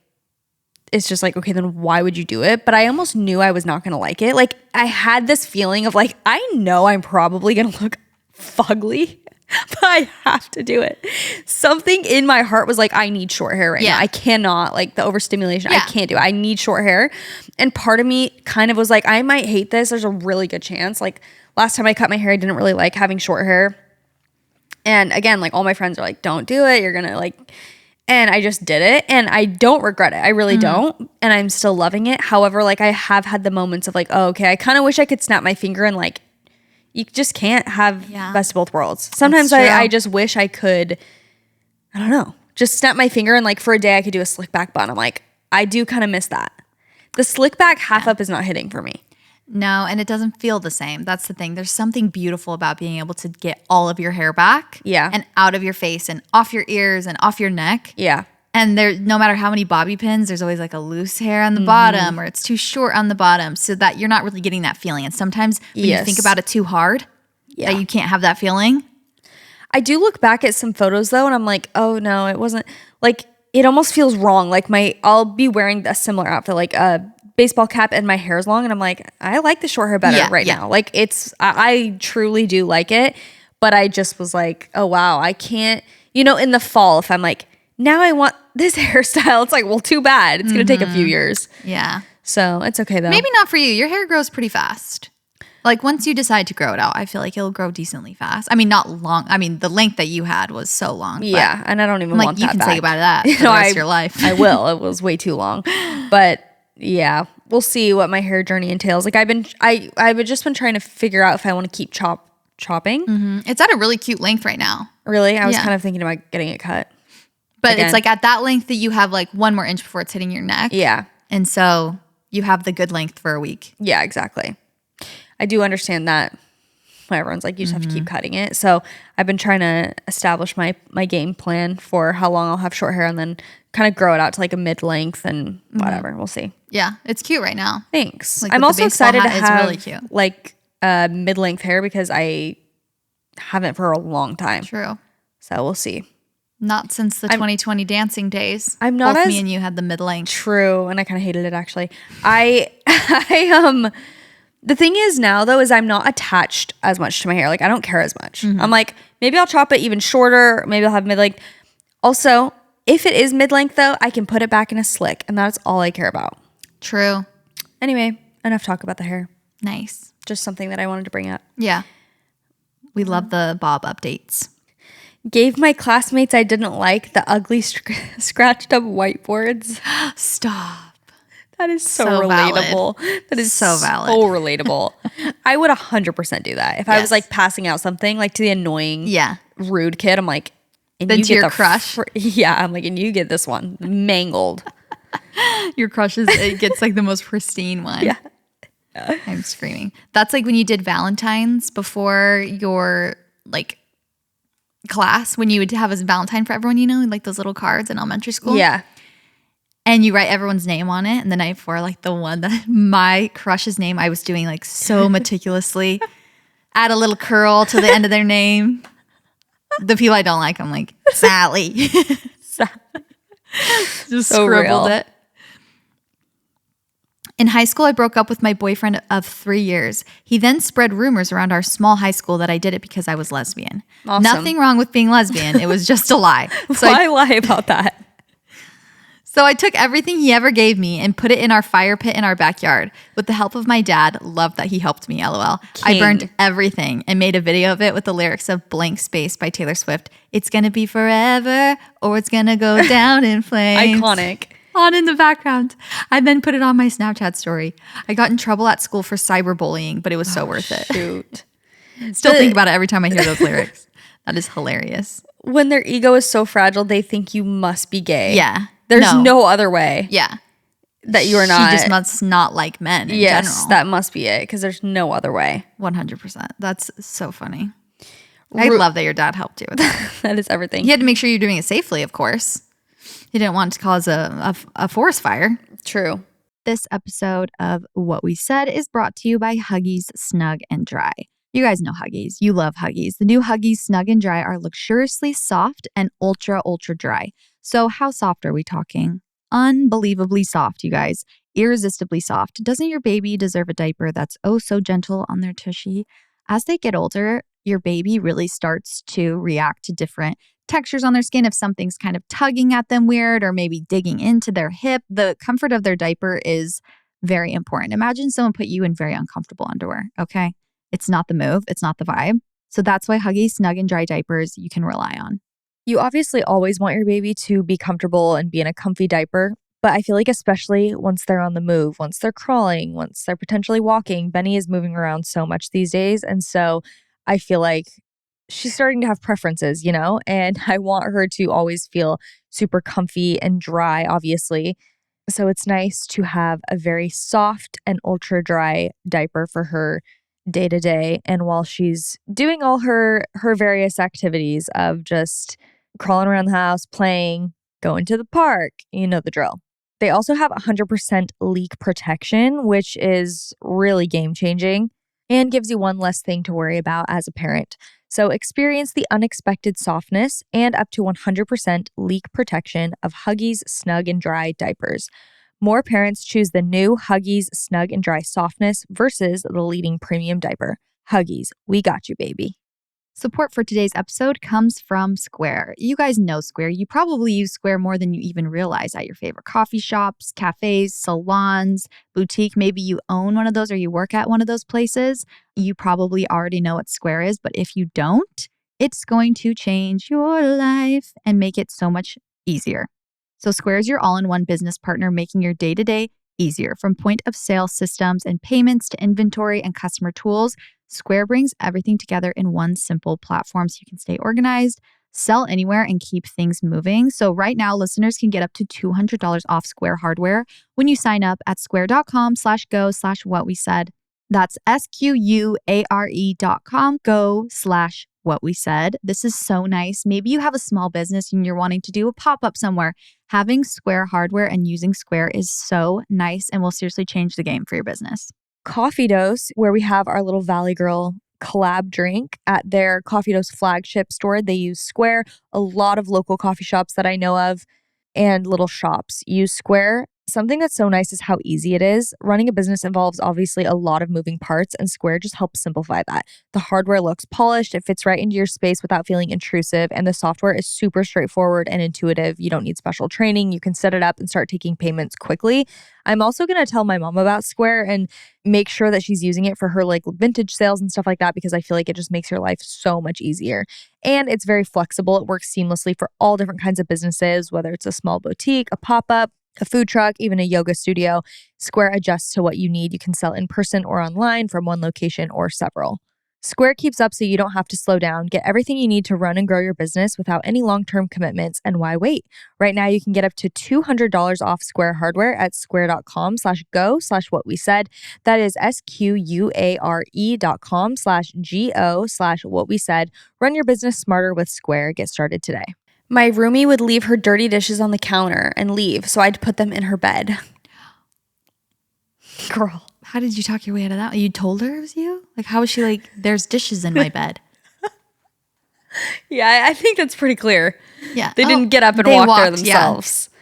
S2: it's just like, okay, then why would you do it? But I almost knew I was not going to like it. Like I had this feeling of like, I know I'm probably going to look fugly, but I have to do it. Something in my heart was like, I need short hair right now. I cannot, like the overstimulation, I can't do it. I need short hair. And part of me kind of was like, I might hate this. There's a really good chance. Like last time I cut my hair, I didn't really like having short hair. And again, like all my friends are like, don't do it. You're going to like, and I just did it and I don't regret it. I really don't. And I'm still loving it. However, like I have had the moments of like, oh, okay, I kind of wish I could snap my finger and like, you just can't have best of both worlds. Sometimes I just wish I could, I don't know, just snap my finger and like for a day I could do a slick back bun. I'm like, I do kind of miss that. The slick back half up is not hitting for me.
S1: No, and it doesn't feel the same. That's the thing. There's something beautiful about being able to get all of your hair back.
S2: Yeah.
S1: And out of your face and off your ears and off your neck.
S2: Yeah.
S1: And there, no matter how many bobby pins, there's always like a loose hair on the bottom or it's too short on the bottom so that you're not really getting that feeling. And sometimes when you think about it too hard, that you can't have that feeling.
S2: I do look back at some photos though and I'm like, oh no, it wasn't like, it almost feels wrong. Like I'll be wearing a similar outfit, like a baseball cap and my hair's long and I'm like, I like the short hair better now. Like I truly do like it, but I just was like, oh wow, I can't, you know, in the fall, if I'm like, now I want this hairstyle, it's like, well, too bad. It's going to take a few years.
S1: Yeah.
S2: So it's okay though.
S1: Maybe not for you. Your hair grows pretty fast. Like once you decide to grow it out, I feel like it'll grow decently fast. I mean, not long. I mean, the length that you had was so long.
S2: Yeah. And I don't even want that
S1: you can
S2: back.
S1: say goodbye to that for the rest of your life.
S2: I will. It was way too long. But yeah, we'll see what my hair journey entails. Like I've just been trying to figure out if I want to keep chopping.
S1: Mm-hmm. It's at a really cute length right now.
S2: Really? I was kind of thinking about getting it cut.
S1: But again, it's like at that length that you have like 1 more inch before it's hitting your neck.
S2: Yeah.
S1: And so you have the good length for a week.
S2: Yeah, exactly. I do understand that. Everyone's like, you just have to keep cutting it. So I've been trying to establish my game plan for how long I'll have short hair and then kind of grow it out to like a mid-length and whatever. We'll see.
S1: Yeah, it's cute right now.
S2: Thanks.
S1: Like
S2: I'm also excited to
S1: hat,
S2: have
S1: really cute.
S2: Like mid-length hair because I haven't for a long time.
S1: True.
S2: So we'll see.
S1: Not since the 2020 dancing days.
S2: I'm not
S1: Both
S2: as
S1: me and you had the mid-length.
S2: True, and I kind of hated it actually. The thing is now though is I'm not attached as much to my hair. Like I don't care as much. I'm like maybe I'll chop it even shorter. Maybe I'll have mid-length. Also, if it is mid-length though, I can put it back in a slick, and that's all I care about.
S1: True.
S2: Anyway, enough talk about the hair.
S1: Nice.
S2: Just something that I wanted to bring up.
S1: Yeah. We love the Bob updates.
S2: Gave my classmates I didn't like the ugly scratched up whiteboards.
S1: Stop.
S2: That is so relatable.
S1: Valid.
S2: That is
S1: so valid.
S2: So relatable. I would 100% do that. If I was like passing out something like to the annoying, rude kid, I'm like, and
S1: then
S2: you
S1: to
S2: get
S1: your
S2: the
S1: crush.
S2: I'm like, and you get this one mangled.
S1: Your crush it gets like the most pristine one.
S2: Yeah.
S1: I'm screaming. That's like when you did Valentine's before your like class, when you would have a Valentine for everyone, you know, like those little cards in elementary school.
S2: Yeah.
S1: And you write everyone's name on it. And the night before, like the one that my crush's name, I was doing like so meticulously. Add a little curl to the end of their name. The people I don't like, I'm like, Sally. Just so scribbled it. In high school, I broke up with my boyfriend of 3 years. He then spread rumors around our small high school that I did it because I was lesbian.
S2: Awesome.
S1: Nothing wrong with being lesbian. It was just a lie.
S2: Why lie about that?
S1: So I took everything he ever gave me and put it in our fire pit in our backyard. With the help of my dad, loved that he helped me, LOL. I burned everything and made a video of it with the lyrics of Blank Space by Taylor Swift. It's gonna be forever or it's gonna go down in flames.
S2: Iconic.
S1: On in the background. I then put it on my Snapchat story. I got in trouble at school for cyberbullying, but it was so worth it.
S2: Shoot.
S1: Still think about it every time I hear those lyrics. That is hilarious.
S2: When their ego is so fragile, they think you must be gay.
S1: Yeah.
S2: There's no other way.
S1: Yeah.
S2: That you are not.
S1: She just must not like men in general.
S2: That must be it, because there's no other way.
S1: 100%. That's so funny. I love that your dad helped you with that.
S2: That is everything.
S1: He had to make sure you're doing it safely, of course. He didn't want to cause a forest fire.
S2: True.
S1: This episode of What We Said is brought to you by Huggies Snug and Dry. You guys know Huggies. You love Huggies. The new Huggies Snug and Dry are luxuriously soft and ultra dry. So how soft are we talking? Unbelievably soft, you guys. Irresistibly soft. Doesn't your baby deserve a diaper that's oh so gentle on their tushy? As they get older, your baby really starts to react to different textures on their skin. If something's kind of tugging at them weird or maybe digging into their hip, the comfort of their diaper is very important. Imagine someone put you in very uncomfortable underwear, okay? It's not the move. It's not the vibe. So that's why Huggies Snug and Dry diapers you can rely on.
S2: You obviously always want your baby to be comfortable and be in a comfy diaper, but I feel like especially once they're on the move, once they're crawling, once they're potentially walking, Benny is moving around so much these days. And so I feel like she's starting to have preferences, you know, and I want her to always feel super comfy and dry, obviously. So it's nice to have a very soft and ultra dry diaper for her day to day. And while she's doing all her various activities of just crawling around the house, playing, going to the park, you know the drill. They also have 100% leak protection, which is really game changing and gives you one less thing to worry about as a parent. So experience the unexpected softness and up to 100% leak protection of Huggies Snug and Dry diapers. More parents choose the new Huggies Snug and Dry softness versus the leading premium diaper. Huggies, we got you, baby.
S1: Support for today's episode comes from Square. You guys know Square. You probably use Square more than you even realize at your favorite coffee shops, cafes, salons, boutique. Maybe you own one of those or you work at one of those places. You probably already know what Square is, but if you don't, it's going to change your life and make it so much easier. So Square is your all-in-one business partner, making your day-to-day easier. From point-of-sale systems and payments to inventory and customer tools, Square brings everything together in one simple platform so you can stay organized, sell anywhere, and keep things moving. So right now, listeners can get up to $200 off Square hardware when you sign up at square.com/go/whatwesaid. That's SQUARE.com go/whatwesaid. This is so nice. Maybe you have a small business and you're wanting to do a pop-up somewhere. Having Square hardware and using Square is so nice and will seriously change the game for your business.
S2: Coffee Dose, where we have our little Valley Girl collab drink at their Coffee Dose flagship store. They use Square. A lot of local coffee shops that I know of and little shops use Square. Something that's so nice is how easy it is. Running a business involves obviously a lot of moving parts, and Square just helps simplify that. The hardware looks polished, it fits right into your space without feeling intrusive, and the software is super straightforward and intuitive. You don't need special training. You can set it up and start taking payments quickly. I'm also going to tell my mom about Square and make sure that she's using it for her like vintage sales and stuff like that, because I feel like it just makes your life so much easier. And it's very flexible. It works seamlessly for all different kinds of businesses, whether it's a small boutique, a pop-up, a food truck, even a yoga studio. Square adjusts to what you need. You can sell in person or online from one location or several. Square keeps up so you don't have to slow down. Get everything you need to run and grow your business without any long-term commitments. And why wait? Right now, you can get up to $200 off Square hardware at square.com/go/whatwesaid. That is SQUARE.com/GO/whatwesaid. Run your business smarter with Square. Get started today. My roomie would leave her dirty dishes on the counter and leave, so I'd put them in her bed. Girl.
S1: How did you talk your way out of that? You told her it was you? Like, how was she like, there's dishes in my bed?
S2: Yeah, I think that's pretty clear.
S1: Yeah.
S2: They didn't get up and walk there themselves. Yeah.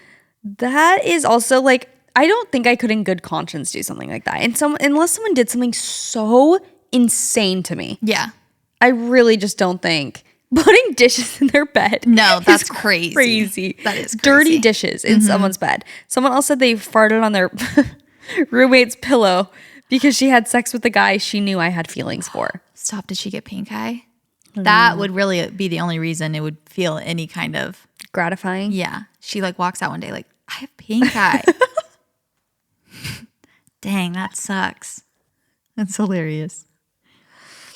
S2: That is also like, I don't think I could in good conscience do something like that. And unless someone did something so insane to me.
S1: Yeah.
S2: I really just don't think putting dishes in their bed.
S1: No, that's crazy.
S2: Crazy.
S1: That is crazy.
S2: Dirty dishes in someone's bed. Someone else said they farted on their roommate's pillow because she had sex with the guy she knew I had feelings for.
S1: Stop. Did she get pink eye? That would really be the only reason it would feel any kind of
S2: gratifying.
S1: Yeah. She like walks out one day like, I have pink eye. Dang, that sucks. That's hilarious.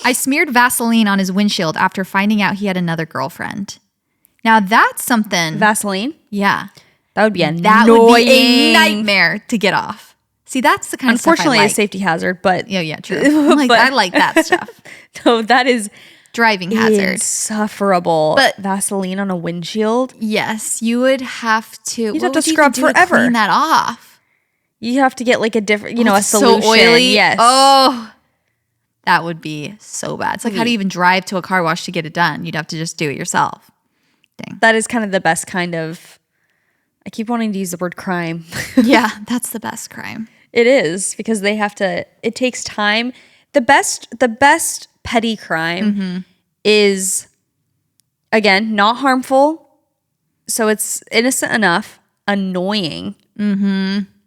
S1: I smeared Vaseline on his windshield after finding out he had another girlfriend. Now that's something.
S2: Vaseline?
S1: Yeah.
S2: That would be annoying.
S1: That would be a nightmare to get off. See, that's the kind of stuff I like.
S2: Unfortunately, a safety hazard, but.
S1: Yeah, true. I like that stuff.
S2: No, that is.
S1: Driving hazard.
S2: Insufferable.
S1: But
S2: Vaseline on a windshield?
S1: Yes, you would have to.
S2: You'd have to scrub forever.
S1: To clean that off.
S2: You have to get like a different, a solution.
S1: So oily.
S2: Yes.
S1: Oh, that would be so bad. It's like, how do you even drive to a car wash to get it done? You'd have to just do it yourself. Dang.
S2: That is kind of the best kind of, I keep wanting to use the word crime.
S1: Yeah, that's the best crime.
S2: It is, because they have to, it takes time. The best petty crime is, again, not harmful. So it's innocent enough, annoying.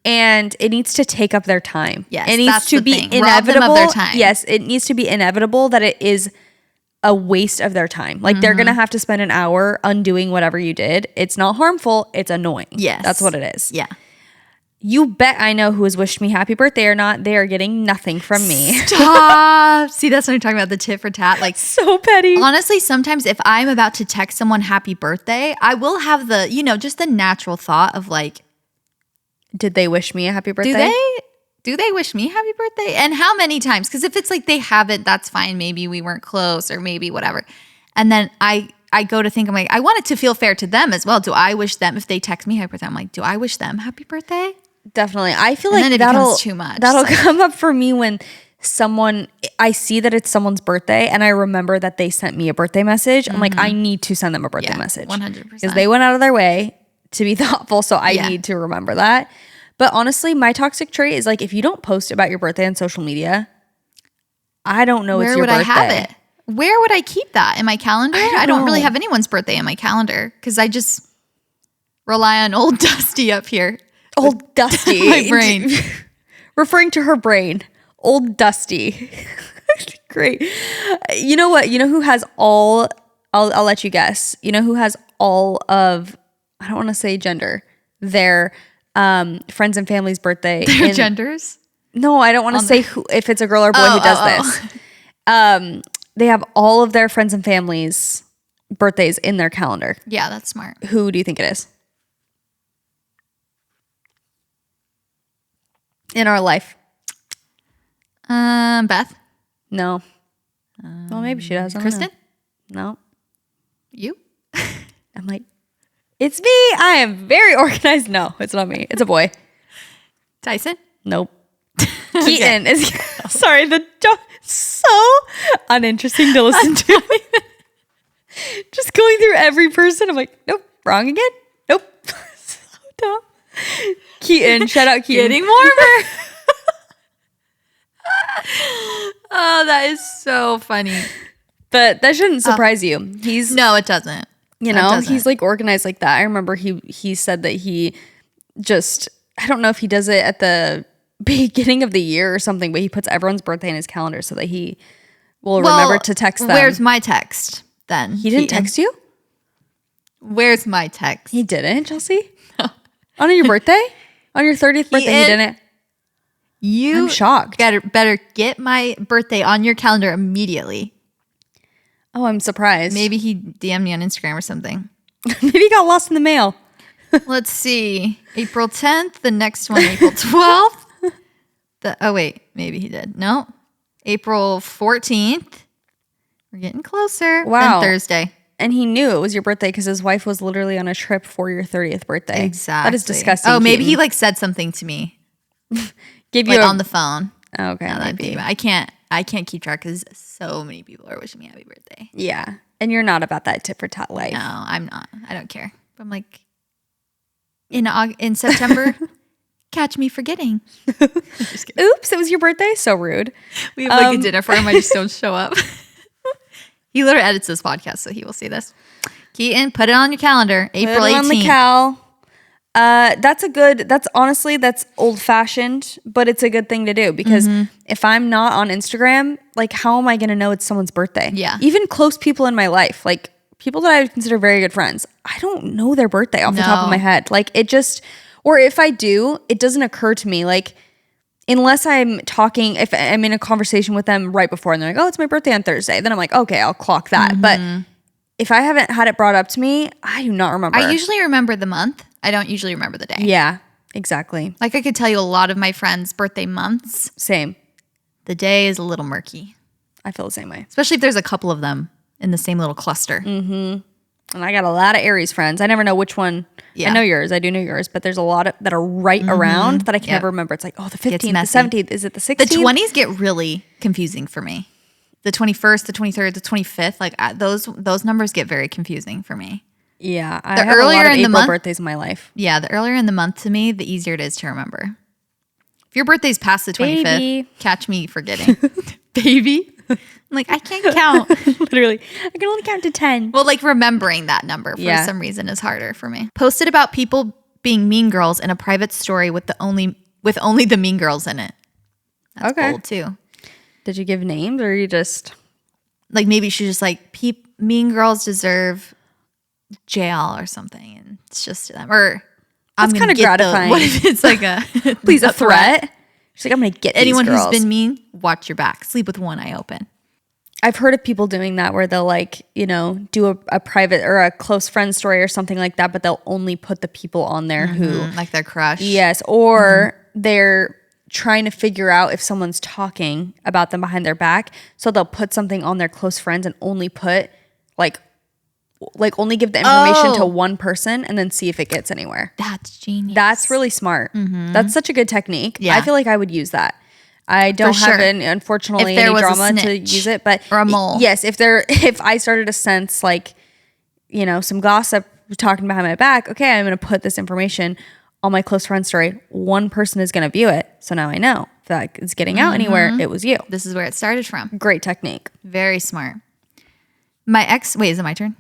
S2: And it needs to take up their time.
S1: Yes,
S2: it needs to be inevitable.
S1: Rob them of their time.
S2: Yes, it needs to be inevitable that it is a waste of their time. Like they're going to have to spend an hour undoing whatever you did. It's not harmful. It's annoying.
S1: Yes.
S2: That's what it is.
S1: Yeah.
S2: You bet I know who has wished me happy birthday or not. They are getting nothing from me.
S1: Stop. See, that's what I'm talking about, the tit for tat. Like,
S2: so petty.
S1: Honestly, sometimes if I'm about to text someone happy birthday, I will have the, just the natural thought of like,
S2: did they wish me a happy birthday?
S1: Do they wish me happy birthday? And how many times? Because if it's like they haven't, that's fine. Maybe we weren't close or maybe whatever. And then I go to think, I'm like, I want it to feel fair to them as well. Do I wish them, if they text me happy birthday, I'm like, do I wish them happy birthday?
S2: Definitely. I feel
S1: and
S2: like
S1: then it becomes too much.
S2: That'll come up for me when I see that it's someone's birthday and I remember that they sent me a birthday message. I'm like, I need to send them a birthday message.
S1: 100%.
S2: Because they went out of their way to be thoughtful. So I need to remember that. But honestly, my toxic trait is like, if you don't post about your birthday on social media, I don't know it's your birthday. Where would I have it?
S1: Where would I keep that? In my calendar? I don't really have anyone's birthday in my calendar because I just rely on old Dusty up here.
S2: Old Dusty.
S1: My brain.
S2: Referring to her brain. Old Dusty. Great. You know what? You know who has all, I'll let you guess. You know who has all of, I don't want to say gender, their friends and family's birthday.
S1: Their genders?
S2: No, I don't want to say who, if it's a girl or boy who does this. They have all of their friends and family's birthdays in their calendar.
S1: Yeah, that's smart.
S2: Who do you think it is? In our life.
S1: Beth?
S2: No. Well, maybe she does.
S1: Kristen?
S2: No.
S1: You?
S2: I'm like, it's me. I am very organized. No, it's not me. It's a boy.
S1: Tyson?
S2: Nope. Keaton is. Sorry, the so uninteresting to listen to. Just going through every person. I'm like, nope, wrong again. Nope. So dumb. Keaton, shout out Keaton.
S1: Getting warmer. Oh, that is so funny.
S2: But that shouldn't surprise you.
S1: No, it doesn't.
S2: He's like organized like that. I remember he said that he just, I don't know if he does it at the beginning of the year or something, but he puts everyone's birthday in his calendar so that he will remember to text them.
S1: Where's my text then?
S2: He didn't text you?
S1: Where's my text?
S2: He didn't, Chelsea? No. On your birthday? On your 30th birthday, he didn't? I'm shocked.
S1: Better get my birthday on your calendar immediately.
S2: Oh, I'm surprised.
S1: Maybe he DM'd me on Instagram or something.
S2: Maybe he got lost in the mail.
S1: Let's see. April 10th. The next one, April 12th. Maybe he did. No. April 14th. We're getting closer.
S2: Wow.
S1: Then Thursday.
S2: And he knew it was your birthday because his wife was literally on a trip for your 30th birthday.
S1: Exactly.
S2: That is disgusting.
S1: Oh, maybe he like said something to me.
S2: Give you
S1: on the phone.
S2: Okay.
S1: No, that'd be. I can't keep track because so many people are wishing me happy birthday.
S2: Yeah. And you're not about that tit for tat life.
S1: No, I'm not. I don't care. But I'm like, in September, Catch me forgetting.
S2: Oops, it was your birthday? So rude.
S1: We have like a dinner for him. I just don't show up. He literally edits this podcast, so he will see this. Keaton, put it on your calendar. April 18th.
S2: on the cal. That's old fashioned, but it's a good thing to do because if I'm not on Instagram, like how am I going to know it's someone's birthday?
S1: Yeah.
S2: Even close people in my life, like people that I would consider very good friends, I don't know their birthday off the top of my head. Like it just, or if I do, it doesn't occur to me. Like unless I'm talking, if I'm in a conversation with them right before and they're like, oh, it's my birthday on Thursday. Then I'm like, okay, I'll clock that. But if I haven't had it brought up to me, I do not remember.
S1: I usually remember the month. I don't usually remember the day.
S2: Yeah, exactly.
S1: Like I could tell you a lot of my friends' birthday months.
S2: Same.
S1: The day is a little murky.
S2: I feel the same way.
S1: Especially if there's a couple of them in the same little cluster.
S2: And I got a lot of Aries friends. I never know which one. Yeah. I know yours. I do know yours. But there's a lot of, that are right around that I can never remember. It's like, oh, the 15th, the 17th. Is it the 16th?
S1: The 20s get really confusing for me. The 21st, the 23rd, the 25th. Like those numbers get very confusing for me.
S2: Yeah. I have a lot of April birthdays in my life.
S1: Yeah. The earlier in the month to me, the easier it is to remember. If your birthday's past the 25th, catch me forgetting. Baby. I'm like, I can't count.
S2: Literally. I can only count to 10.
S1: Well, like remembering that number for some reason is harder for me. Posted about people being mean girls in a private story with only the mean girls in it. That's bold too.
S2: Did you give names or you just
S1: like maybe she's just like mean girls deserve jail or something and it's just them or
S2: that's kind of gratifying.
S1: What if it's like a
S2: please a threat? She's like, I'm gonna get
S1: anyone
S2: these girls.
S1: Who's been mean. Watch your back. Sleep with one eye open.
S2: I've heard of people doing that where they'll like, do a private or a close friend story or something like that, but they'll only put the people on there who
S1: like their crush.
S2: Yes. Or they're trying to figure out if someone's talking about them behind their back. So they'll put something on their close friends and only put like only give the information to one person and then see if it gets anywhere.
S1: That's genius.
S2: That's really smart. That's such a good technique. Yeah. I feel like I would use that. I don't have unfortunately any drama to use it, but
S1: or a mole.
S2: Yes, if I started to sense like, some gossip talking behind my back, okay, I'm going to put this information on my close friend story. One person is going to view it. So now I know if that is getting out anywhere, it was you.
S1: This is where it started from.
S2: Great technique.
S1: Very smart. My ex, wait, is it my turn?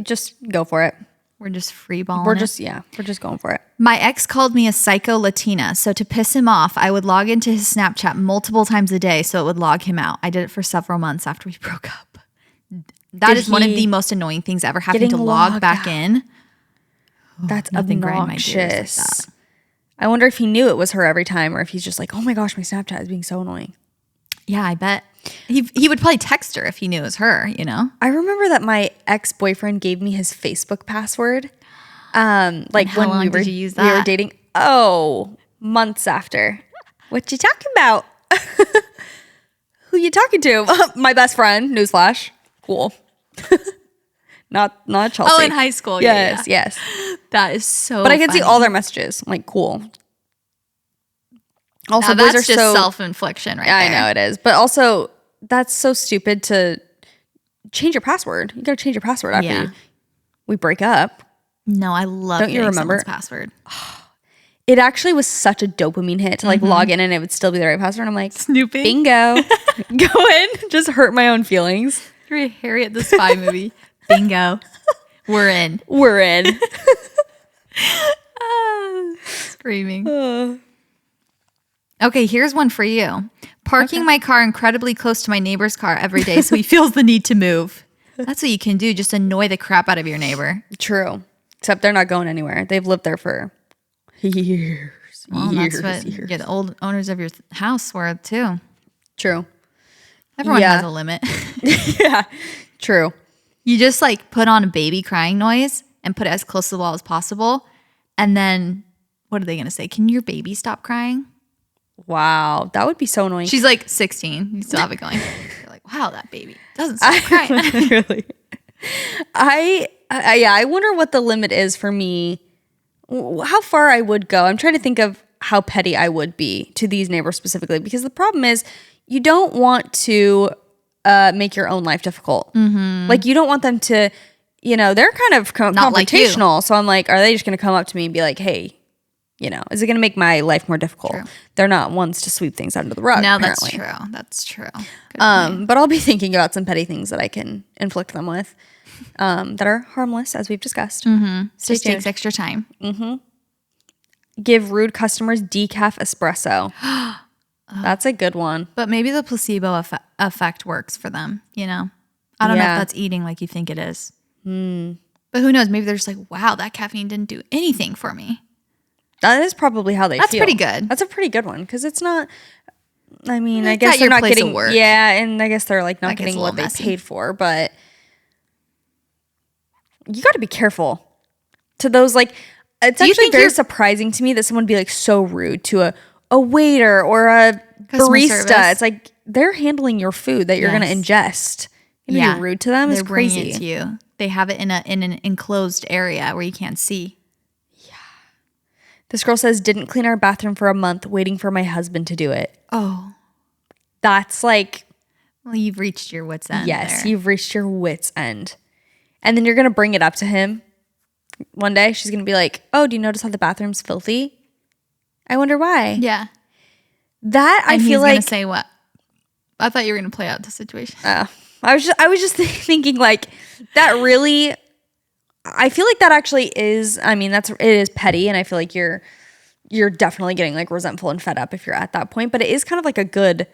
S2: Just go for it.
S1: We're just freeballing.
S2: We're just going for it.
S1: My ex called me a psycho Latina. So to piss him off, I would log into his Snapchat multiple times a day so it would log him out. I did it for several months after we broke up. That is one of the most annoying things ever, having to log back in.
S2: That's obnoxious. Like that. I wonder if he knew it was her every time or if he's just like, oh my gosh, my Snapchat is being so annoying.
S1: Yeah, I bet. He would probably text her if he knew it was her,
S2: I remember that my ex-boyfriend gave me his Facebook password. Like
S1: how long did you use that?
S2: We were dating. Oh, months after. What you talking about? Who you talking to? My best friend. Newsflash. Cool. Not Chelsea.
S1: Oh, in high school.
S2: Yes.
S1: That is so
S2: But I can see all their messages. I'm like, cool. Also,
S1: now that's just self-infliction right there.
S2: I know it is. But also, that's so stupid to change your password. You got to change your password after we break up.
S1: No, I love
S2: Don't you remember
S1: someone's password.
S2: It actually was such a dopamine hit to like log in and it would still be the right password. I'm like,
S1: snooping.
S2: Bingo. Go in. Just hurt my own feelings.
S1: You're a Harriet the Spy movie. Bingo. We're in. Screaming. Okay, here's one for you. Parking my car incredibly close to my neighbor's car every day so he feels the need to move. That's what you can do. Just annoy the crap out of your neighbor.
S2: True. Except they're not going anywhere. They've lived there for years.
S1: That's what the old owners of your house were too.
S2: True.
S1: Everyone has a limit.
S2: Yeah. True.
S1: You just like put on a baby crying noise and put it as close to the wall as possible. And then what are they going to say? Can your baby stop crying?
S2: Wow. That would be so annoying.
S1: She's like 16. You still have it going. You're like, wow, that baby doesn't stop crying.
S2: Really. I wonder what the limit is for me. How far I would go. I'm trying to think of how petty I would be to these neighbors specifically. Because the problem is you don't want to make your own life difficult. Like you don't want them to, they're kind of confrontational. Like so I'm like, are they just going to come up to me and be like, hey, You know, is it going to make my life more difficult?
S1: True.
S2: They're not ones to sweep things under the rug.
S1: No,
S2: apparently.
S1: that's true. That's true. Good point.
S2: But I'll be thinking about some petty things that I can inflict them with that are harmless, as we've discussed.
S1: Just takes extra time.
S2: Give rude customers decaf espresso. That's a good one.
S1: But maybe the placebo effect works for them, you know? I don't know if that's eating like you think it is. But who knows? Maybe they're just like, wow, that caffeine didn't do anything for me.
S2: That is probably how they feel.
S1: That's pretty good.
S2: That's a pretty good one because it's not. I mean, I
S1: It's
S2: guess
S1: at
S2: they're
S1: your
S2: not
S1: place of
S2: getting.
S1: work.
S2: Yeah, and I guess they're like not
S1: That gets
S2: getting
S1: a
S2: what
S1: little
S2: they
S1: messy.
S2: paid for. But you got to be careful to those. Like, it's
S1: Do you
S2: actually
S1: think
S2: very
S1: you're-
S2: surprising to me that someone would be like so rude to a waiter or a
S1: Customer
S2: barista.
S1: service.
S2: It's like they're handling your food that you're going to
S1: Yes.
S2: ingest. You know, be rude to them is
S1: They're bringing
S2: crazy.
S1: it to you. They have it in an enclosed area where you can't see.
S2: This girl says, didn't clean our bathroom for a month, waiting for my husband to do it.
S1: Oh,
S2: That's like,
S1: well, you've reached your wit's end.
S2: yes,
S1: there.
S2: you've reached your wit's end. And then you're going to bring it up to him one day. She's going to be like, oh, do you notice how the bathroom's filthy? I wonder why.
S1: Yeah.
S2: That I
S1: And
S2: feel
S1: he's gonna
S2: like,
S1: say what? I thought you were gonna play out the situation.
S2: I was just thinking like that really, I feel like that actually is, I mean, it is petty. And I feel like you're definitely getting like resentful and fed up if you're at that point, but it is kind of like a good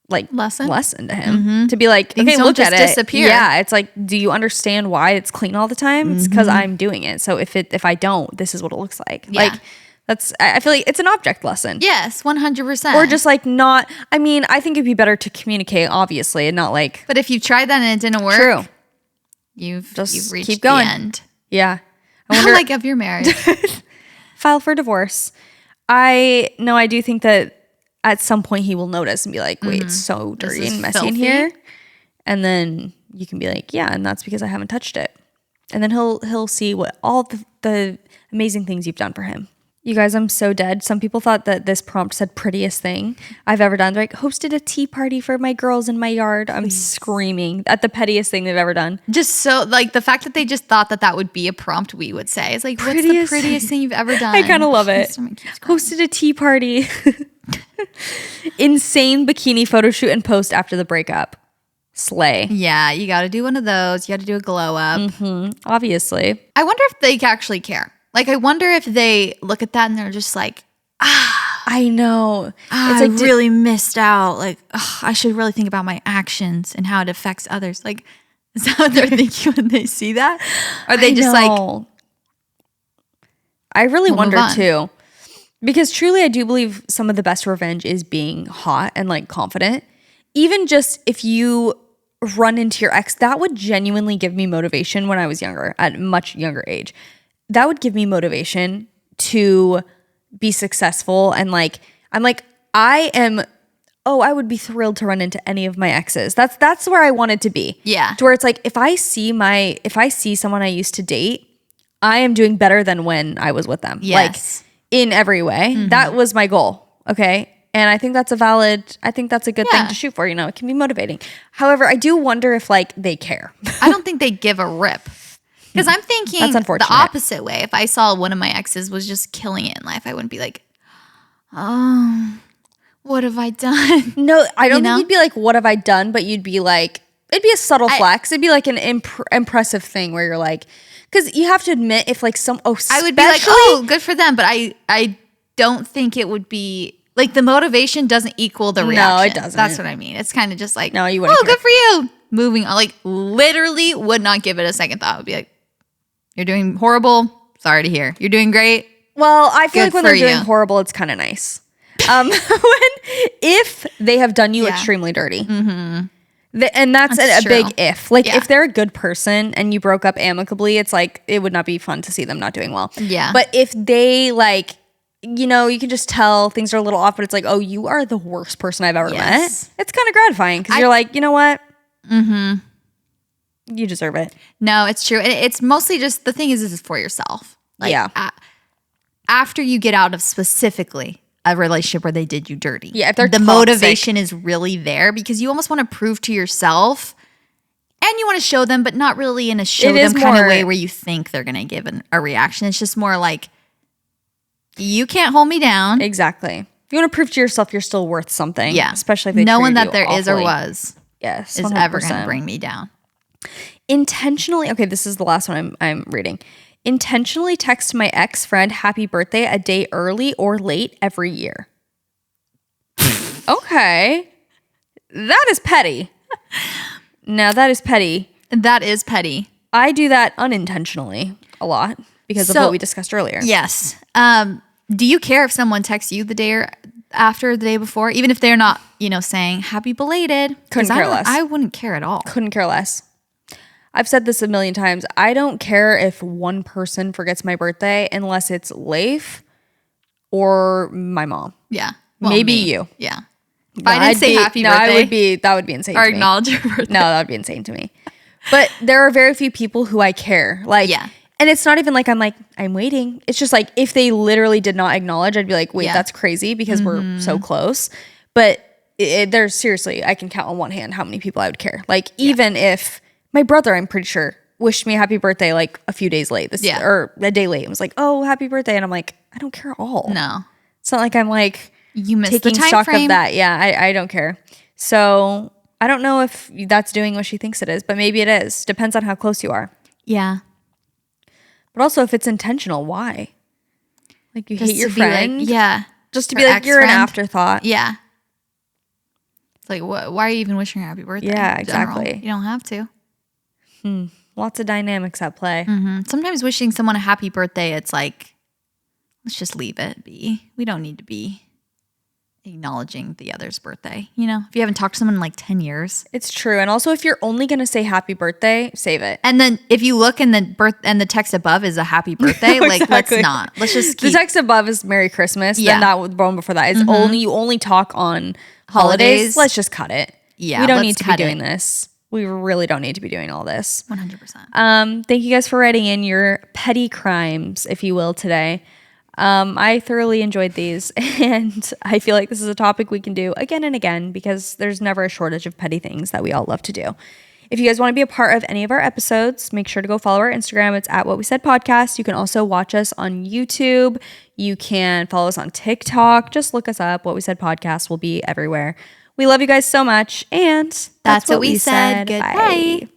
S2: like lesson to him to be like,
S1: Things
S2: okay,
S1: don't
S2: look
S1: just
S2: at it.
S1: disappear.
S2: Yeah. It's like, do you understand why it's clean all the time? It's because I'm doing it. So if I don't, this is what it looks like.
S1: Yeah.
S2: Like I feel like it's an object lesson.
S1: Yes, 100%.
S2: Or just like not, I mean, I think it'd be better to communicate, obviously, and not like,
S1: But if you tried that and it didn't work,
S2: true.
S1: you've
S2: Just
S1: reached
S2: keep going.
S1: the end.
S2: Yeah. I wonder,
S1: Like of your marriage.
S2: file for divorce. I do think that at some point he will notice and be like, wait, it's so dirty
S1: is
S2: and messy in
S1: filthy.
S2: here. And then you can be like, yeah, and that's because I haven't touched it. And then he'll see what all the amazing things you've done for him. You guys, I'm so dead. Some people thought that this prompt said prettiest thing I've ever done. They're like, hosted a tea party for my girls in my yard. I'm screaming at the pettiest thing they've ever done.
S1: Just so, like, the fact that they just thought that would be a prompt we would say. It's like, what's the
S2: Prettiest-
S1: prettiest thing you've ever done?
S2: I kind of love
S1: My
S2: it.
S1: stomach keeps growling.
S2: Hosted a tea party. Insane bikini photo shoot and post after the breakup. Slay.
S1: Yeah, you got to do one of those. You got to do a glow up.
S2: Obviously.
S1: I wonder if they actually care. Like, I wonder if they look at that and they're just like,
S2: I know.
S1: I really missed out. Like, I should really think about my actions and how it affects others. Like, is that what they're thinking when they see that? Or are they just like,
S2: I really
S1: We'll
S2: wonder
S1: move on.
S2: too. Because truly, I do believe some of the best revenge is being hot and like confident. Even just if you run into your ex, that would genuinely give me motivation when I was younger, at a much younger age. That would give me motivation to be successful. And like, I'm like, I would be thrilled to run into any of my exes. That's where I wanted to be.
S1: Yeah.
S2: To where it's like, if I see someone I used to date, I am doing better than when I was with them.
S1: Yes.
S2: Like in every way. That was my goal. Okay. And I think that's a good thing to shoot for. You know, it can be motivating. However, I do wonder if like they care.
S1: I don't think they give a rip. Because I'm thinking
S2: That's unfortunate.
S1: the opposite way. If I saw one of my exes was just killing it in life, I wouldn't be like, oh, what have I done?
S2: No, I don't
S1: know?
S2: think you'd be like, what have I done? But you'd be like, it'd be a subtle flex. It'd be like an impressive thing where you're like, because you have to admit if like
S1: I would be like, oh, good for them. But I don't think it would be like the motivation doesn't equal the reaction.
S2: No, it doesn't.
S1: That's what I mean. It's kind of just like,
S2: No, you wouldn't
S1: oh,
S2: care.
S1: good for you. Moving on. Like literally would not give it a second thought. Would be like, you're doing horrible. Sorry to hear. You're doing great.
S2: Well, I feel
S1: Good
S2: like when
S1: for
S2: they're doing
S1: you.
S2: horrible, it's kind of nice. If they have done you extremely dirty. And that's
S1: That's
S2: a big
S1: true.
S2: if. Like
S1: Yeah.
S2: if they're a good person and you broke up amicably, it's like it would not be fun to see them not doing well.
S1: Yeah.
S2: But if they like, you know, you can just tell things are a little off, but it's like, oh, you are the worst person I've ever
S1: Yes.
S2: met. It's kind of gratifying because you're like, you know what? You deserve it.
S1: No, it's true. And it's mostly just the thing is this is for yourself. Like,
S2: Yeah.
S1: After you get out of specifically a relationship where they did you dirty.
S2: Yeah, if they're
S1: the
S2: toxic.
S1: motivation is really there because you almost want to prove to yourself and you want to show them, but not really in a show
S2: It is
S1: them kind of
S2: more-
S1: way where you think they're going to give a reaction. It's just more like, You can't hold me down.
S2: Exactly. You want to prove to yourself you're still worth something.
S1: Yeah.
S2: Especially if they
S1: no one
S2: treat
S1: that
S2: you
S1: there is or
S2: awfully.
S1: was
S2: Yes.
S1: is
S2: 100%.
S1: ever going to bring me down.
S2: Intentionally. Okay, this is the last one I'm reading. Intentionally text my ex-friend happy birthday a day early or late every year. Okay. That is petty. Now that is petty.
S1: That is petty.
S2: I do that unintentionally a lot because of what we discussed earlier.
S1: Yes. Do you care if someone texts you the day or after the day before, even if they're not, saying happy belated?
S2: Couldn't care less.
S1: I wouldn't care at all.
S2: Couldn't care less. I've said this a million times. I don't care if one person forgets my birthday unless it's Leif or my mom.
S1: Yeah.
S2: Maybe you.
S1: Yeah. If I didn't say happy birthday.
S2: That would be insane
S1: or
S2: to me.
S1: acknowledge your birthday.
S2: No, that would be insane to me. But there are very few people who I care. And it's not even like I'm waiting. It's just like if they literally did not acknowledge, I'd be like, wait, that's crazy because we're so close. But there's seriously, I can count on one hand how many people I would care. Like even if my brother, I'm pretty sure, wished me a happy birthday like a few days late. Or a day late. It was like, oh, happy birthday. And I'm like, I don't care at all.
S1: No.
S2: It's not like I'm like
S1: you missed
S2: taking
S1: the time
S2: stock
S1: frame.
S2: of that. Yeah, I don't care. So I don't know if that's doing what she thinks it is, but maybe it is. Depends on how close you are.
S1: Yeah.
S2: But also if it's intentional, why? Like you hate your friend? Just to be like, you're an afterthought.
S1: Yeah. It's like, why are you even wishing her happy birthday?
S2: Yeah, exactly.
S1: You don't have to.
S2: Lots of dynamics at play.
S1: Sometimes wishing someone a happy birthday, it's like, let's just leave it be. We don't need to be acknowledging the other's birthday. If you haven't talked to someone in like 10 years.
S2: It's true. And also if you're only going to say happy birthday, save it.
S1: And then if you look and the text above is a happy birthday, like let's not. Let's just keep.
S2: The text above is Merry Christmas.
S1: Yeah.
S2: Then the one before that is you only talk on holidays. Let's just cut it.
S1: Yeah.
S2: We don't need to be doing this. We really don't need to be doing all this.
S1: 100%.
S2: Thank you guys for writing in your petty crimes, if you will, today. I thoroughly enjoyed these, and I feel like this is a topic we can do again and again because there's never a shortage of petty things that we all love to do. If you guys want to be a part of any of our episodes, make sure to go follow our Instagram. It's at What We Said Podcast. You can also watch us on YouTube. You can follow us on TikTok. Just look us up. What We Said Podcast will be everywhere. We love you guys so much, and
S1: that's what we said. Goodbye.
S2: Bye.